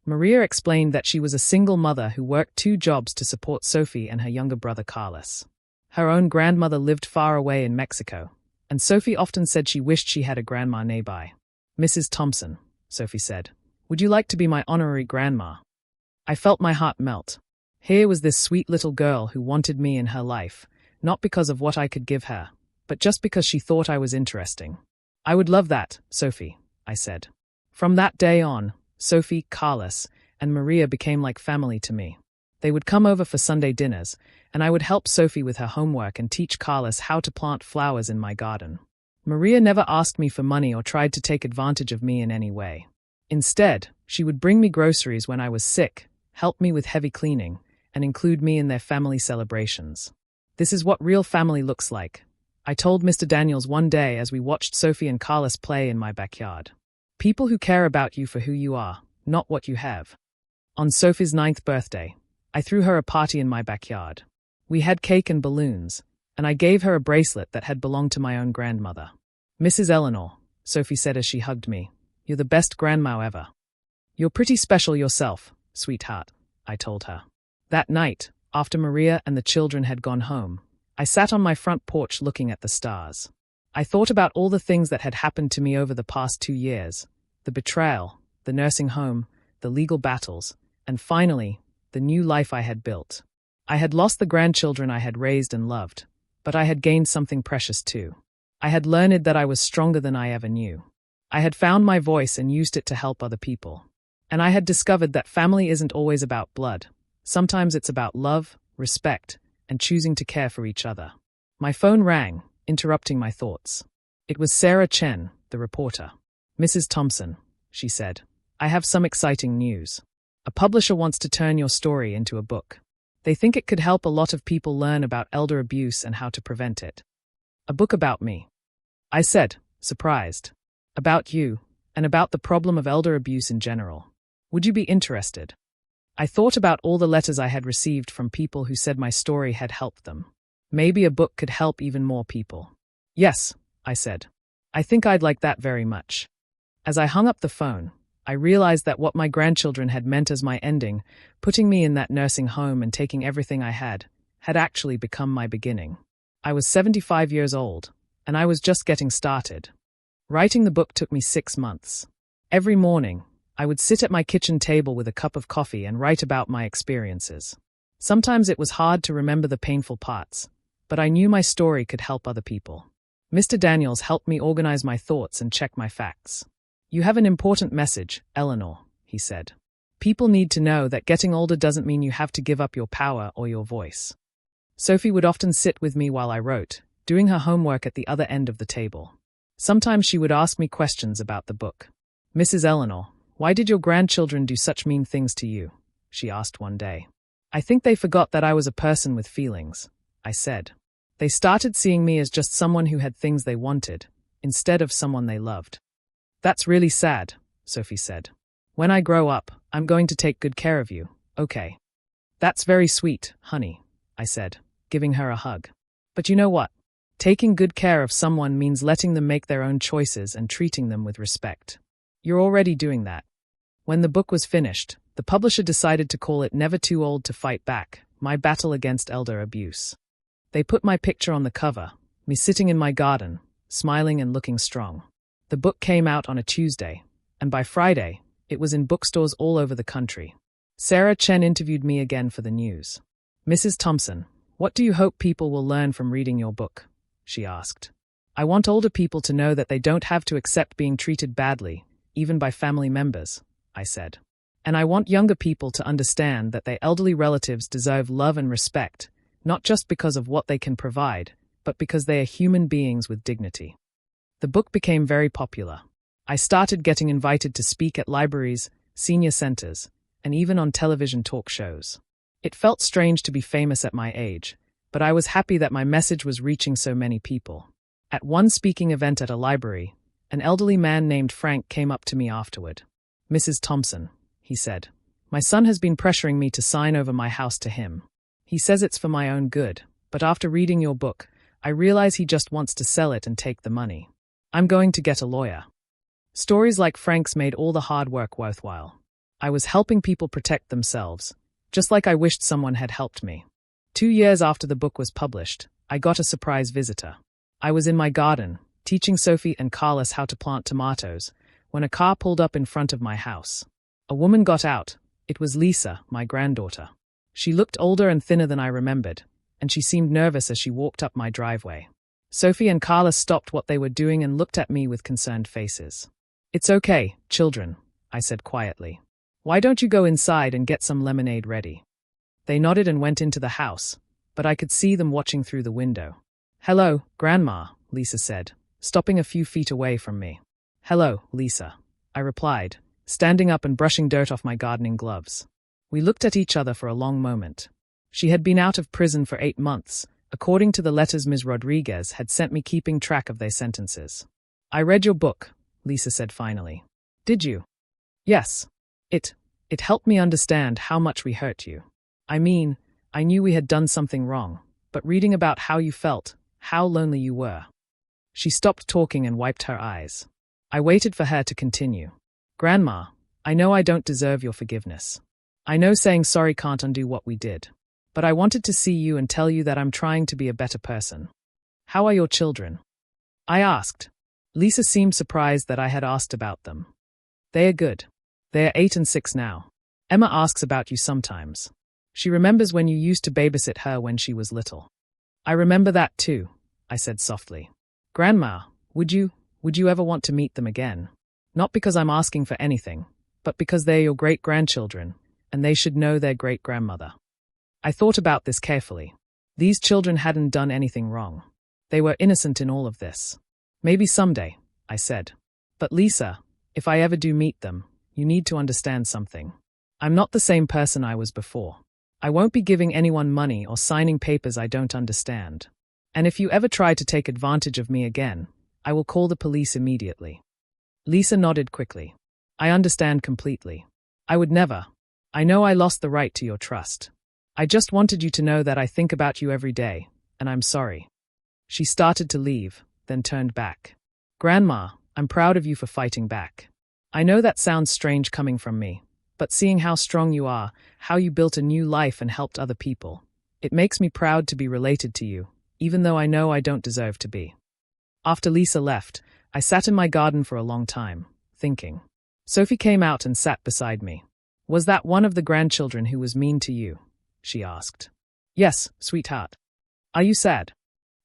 Maria explained that she was a single mother who worked 2 jobs to support Sophie and her younger brother Carlos. Her own grandmother lived far away in Mexico, and Sophie often said she wished she had a grandma nearby. Mrs. Thompson, Sophie said, would you like to be my honorary grandma? I felt my heart melt. Here was this sweet little girl who wanted me in her life, not because of what I could give her, but just because she thought I was interesting. I would love that, Sophie, I said. From that day on, Sophie, Carlos, and Maria became like family to me. They would come over for Sunday dinners, and I would help Sophie with her homework and teach Carlos how to plant flowers in my garden. Maria never asked me for money or tried to take advantage of me in any way. Instead, she would bring me groceries when I was sick, help me with heavy cleaning, and include me in their family celebrations. This is what real family looks like, I told Mr. Daniels one day as we watched Sophie and Carlos play in my backyard. People who care about you for who you are, not what you have. On Sophie's 9th birthday, I threw her a party in my backyard. We had cake and balloons, and I gave her a bracelet that had belonged to my own grandmother. Mrs. Eleanor, Sophie said as she hugged me, you're the best grandma ever. You're pretty special yourself, sweetheart, I told her. That night, after Maria and the children had gone home, I sat on my front porch looking at the stars. I thought about all the things that had happened to me over the past 2 years, the betrayal, the nursing home, the legal battles, and finally, the new life I had built. I had lost the grandchildren I had raised and loved, but I had gained something precious too. I had learned that I was stronger than I ever knew. I had found my voice and used it to help other people. And I had discovered that family isn't always about blood. Sometimes it's about love, respect, and choosing to care for each other. My phone rang, interrupting my thoughts. It was Sarah Chen, the reporter. Mrs. Thompson, she said, I have some exciting news. A publisher wants to turn your story into a book. They think it could help a lot of people learn about elder abuse and how to prevent it. A book about me. I said, surprised. About you, and about the problem of elder abuse in general. Would you be interested? I thought about all the letters I had received from people who said my story had helped them. Maybe a book could help even more people. Yes, I said. I think I'd like that very much. As I hung up the phone, I realized that what my grandchildren had meant as my ending, putting me in that nursing home and taking everything I had actually become my beginning. I was 75 years old, and I was just getting started. Writing the book took me 6 months. Every morning, I would sit at my kitchen table with a cup of coffee and write about my experiences. Sometimes it was hard to remember the painful parts, but I knew my story could help other people. Mr. Daniels helped me organize my thoughts and check my facts. You have an important message, Eleanor, he said. People need to know that getting older doesn't mean you have to give up your power or your voice. Sophie would often sit with me while I wrote, doing her homework at the other end of the table. Sometimes she would ask me questions about the book. Mrs. Eleanor, why did your grandchildren do such mean things to you? She asked one day. I think they forgot that I was a person with feelings, I said. They started seeing me as just someone who had things they wanted, instead of someone they loved. That's really sad, Sophie said. When I grow up, I'm going to take good care of you, okay? That's very sweet, honey, I said, giving her a hug. But you know what? Taking good care of someone means letting them make their own choices and treating them with respect. You're already doing that. When the book was finished, the publisher decided to call it Never Too Old to Fight Back, My Battle Against Elder Abuse. They put my picture on the cover, me sitting in my garden, smiling and looking strong. The book came out on a Tuesday, and by Friday, it was in bookstores all over the country. Sarah Chen interviewed me again for the news. Mrs. Thompson, what do you hope people will learn from reading your book? She asked. I want older people to know that they don't have to accept being treated badly, even by family members, I said. And I want younger people to understand that their elderly relatives deserve love and respect, not just because of what they can provide, but because they are human beings with dignity. The book became very popular. I started getting invited to speak at libraries, senior centers, and even on television talk shows. It felt strange to be famous at my age, but I was happy that my message was reaching so many people. At one speaking event at a library, an elderly man named Frank came up to me afterward. Mrs. Thompson, he said. My son has been pressuring me to sign over my house to him. He says it's for my own good, but after reading your book, I realize he just wants to sell it and take the money. I'm going to get a lawyer. Stories like Frank's made all the hard work worthwhile. I was helping people protect themselves, just like I wished someone had helped me. 2 years after the book was published, I got a surprise visitor. I was in my garden, teaching Sophie and Carlos how to plant tomatoes, when a car pulled up in front of my house. A woman got out. It was Lisa, my granddaughter. She looked older and thinner than I remembered, and she seemed nervous as she walked up my driveway. Sophie and Carlos stopped what they were doing and looked at me with concerned faces. It's okay, children, I said quietly. Why don't you go inside and get some lemonade ready? They nodded and went into the house, but I could see them watching through the window. Hello, Grandma, Lisa said, stopping a few feet away from me. Hello, Lisa, I replied, standing up and brushing dirt off my gardening gloves. We looked at each other for a long moment. She had been out of prison for 8 months, according to the letters Ms. Rodriguez had sent me, keeping track of their sentences. I read your book, Lisa said finally. Did you? Yes. It helped me understand how much we hurt you. I mean, I knew we had done something wrong, but reading about how you felt, how lonely you were. She stopped talking and wiped her eyes. I waited for her to continue. Grandma, I know I don't deserve your forgiveness. I know saying sorry can't undo what we did. But I wanted to see you and tell you that I'm trying to be a better person. How are your children? I asked. Lisa seemed surprised that I had asked about them. They are good. They are 8 and 6 now. Emma asks about you sometimes. She remembers when you used to babysit her when she was little. I remember that too, I said softly. Grandma, would you ever want to meet them again? Not because I'm asking for anything, but because they're your great-grandchildren, and they should know their great-grandmother. I thought about this carefully. These children hadn't done anything wrong. They were innocent in all of this. Maybe someday, I said. But Lisa, if I ever do meet them, you need to understand something. I'm not the same person I was before. I won't be giving anyone money or signing papers I don't understand. And if you ever try to take advantage of me again, I will call the police immediately. Lisa nodded quickly. I understand completely. I would never. I know I lost the right to your trust. I just wanted you to know that I think about you every day, and I'm sorry. She started to leave, then turned back. Grandma, I'm proud of you for fighting back. I know that sounds strange coming from me, but seeing how strong you are, how you built a new life and helped other people, it makes me proud to be related to you, even though I know I don't deserve to be. After Lisa left, I sat in my garden for a long time, thinking. Sophie came out and sat beside me. Was that one of the grandchildren who was mean to you? She asked. Yes, sweetheart. Are you sad?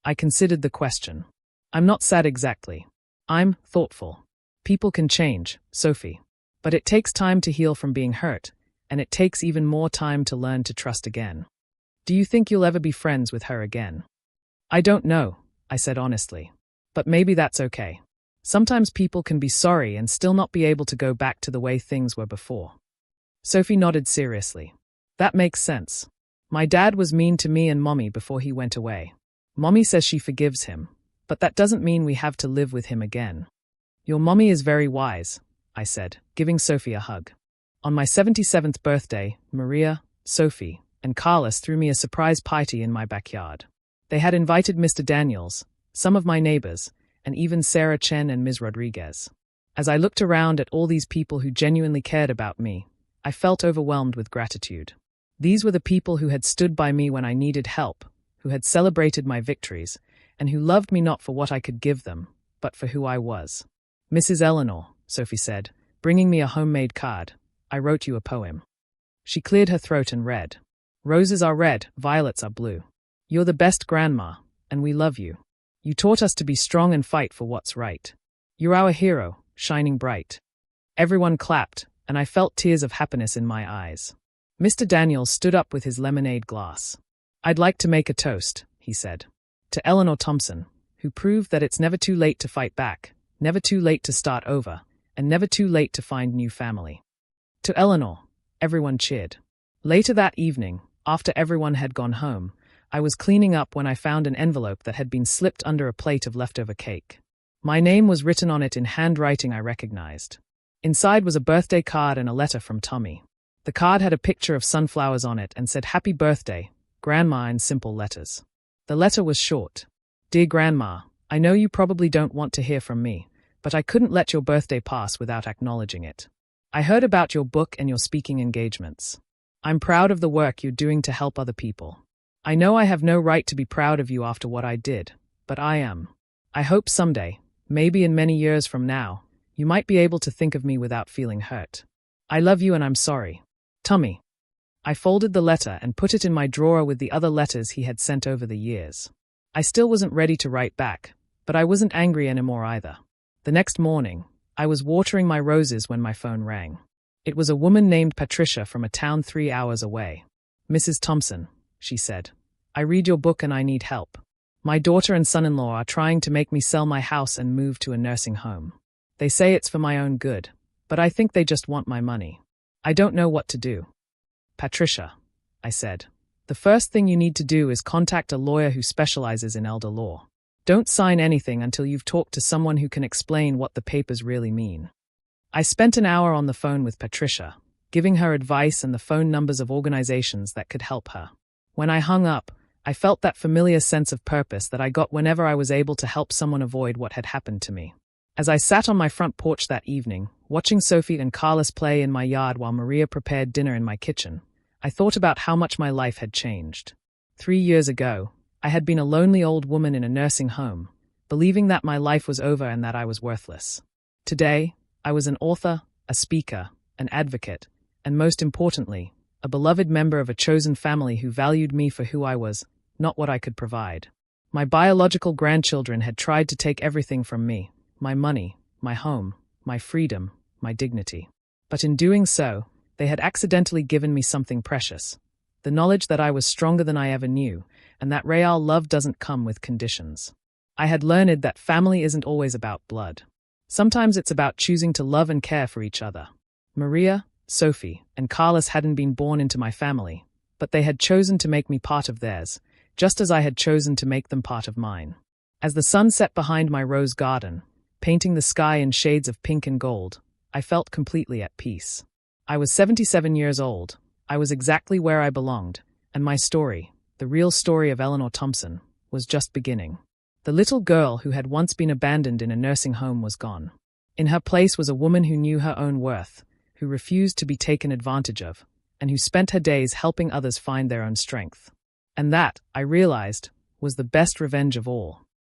I considered the question. I'm not sad exactly. I'm thoughtful. People can change, Sophie. But it takes time to heal from being hurt, and it takes even more time to learn to trust again. Do you think you'll ever be friends with her again? I don't know, I said honestly. But maybe that's okay. Sometimes people can be sorry and still not be able to go back to the way things were before. Sophie nodded seriously. That makes sense. My dad was mean to me and Mommy before he went away. Mommy says she forgives him, but that doesn't mean we have to live with him again. Your Mommy is very wise, I said, giving Sophie a hug. On my 77th birthday, Maria, Sophie, and Carlos threw me a surprise party in my backyard. They had invited Mr. Daniels, some of my neighbors, and even Sarah Chen and Ms. Rodriguez. As I looked around at all these people who genuinely cared about me, I felt overwhelmed with gratitude. These were the people who had stood by me when I needed help, who had celebrated my victories, and who loved me not for what I could give them, but for who I was. Mrs. Eleanor, Sophie said, bringing me a homemade card. I wrote you a poem. She cleared her throat and read. Roses are red, violets are blue. You're the best grandma, and we love you. You taught us to be strong and fight for what's right. You're our hero, shining bright. Everyone clapped, and I felt tears of happiness in my eyes. Mr. Daniels stood up with his lemonade glass. I'd like to make a toast, he said. To Eleanor Thompson, who proved that it's never too late to fight back, never too late to start over, and never too late to find new family. To Eleanor, everyone cheered. Later that evening, after everyone had gone home, I was cleaning up when I found an envelope that had been slipped under a plate of leftover cake. My name was written on it in handwriting I recognized. Inside was a birthday card and a letter from Tommy. The card had a picture of sunflowers on it and said, "Happy birthday, Grandma," in simple letters. The letter was short. "Dear Grandma, I know you probably don't want to hear from me, but I couldn't let your birthday pass without acknowledging it. I heard about your book and your speaking engagements. I'm proud of the work you're doing to help other people. I know I have no right to be proud of you after what I did, but I am. I hope someday, maybe in many years from now, you might be able to think of me without feeling hurt. I love you and I'm sorry. Tommy." I folded the letter and put it in my drawer with the other letters he had sent over the years. I still wasn't ready to write back, but I wasn't angry anymore either. The next morning, I was watering my roses when my phone rang. It was a woman named Patricia from a town 3 hours away. "Mrs. Thompson," she said, "I read your book and I need help. My daughter and son-in-law are trying to make me sell my house and move to a nursing home. They say it's for my own good, but I think they just want my money. I don't know what to do." "Patricia," I said, "the first thing you need to do is contact a lawyer who specializes in elder law. Don't sign anything until you've talked to someone who can explain what the papers really mean." I spent an hour on the phone with Patricia, giving her advice and the phone numbers of organizations that could help her. When I hung up, I felt that familiar sense of purpose that I got whenever I was able to help someone avoid what had happened to me. As I sat on my front porch that evening, watching Sophie and Carlos play in my yard while Maria prepared dinner in my kitchen, I thought about how much my life had changed. 3 years ago, I had been a lonely old woman in a nursing home, believing that my life was over and that I was worthless. Today, I was an author, a speaker, an advocate, and most importantly, a beloved member of a chosen family who valued me for who I was, not what I could provide. My biological grandchildren had tried to take everything from me: my money, my home, my freedom, my dignity. But in doing so, they had accidentally given me something precious: the knowledge that I was stronger than I ever knew, and that real love doesn't come with conditions. I had learned that family isn't always about blood. Sometimes it's about choosing to love and care for each other. Maria, Sophie, and Carlos hadn't been born into my family, but they had chosen to make me part of theirs, just as I had chosen to make them part of mine. As the sun set behind my rose garden, painting the sky in shades of pink and gold, I felt completely at peace. I was 77 years old. I was exactly where I belonged, and my story, the real story of Eleanor Thompson, was just beginning. The little girl who had once been abandoned in a nursing home was gone. In her place was a woman who knew her own worth, who refused to be taken advantage of, and who spent her days helping others find their own strength. And that, I realized, was the best revenge of all.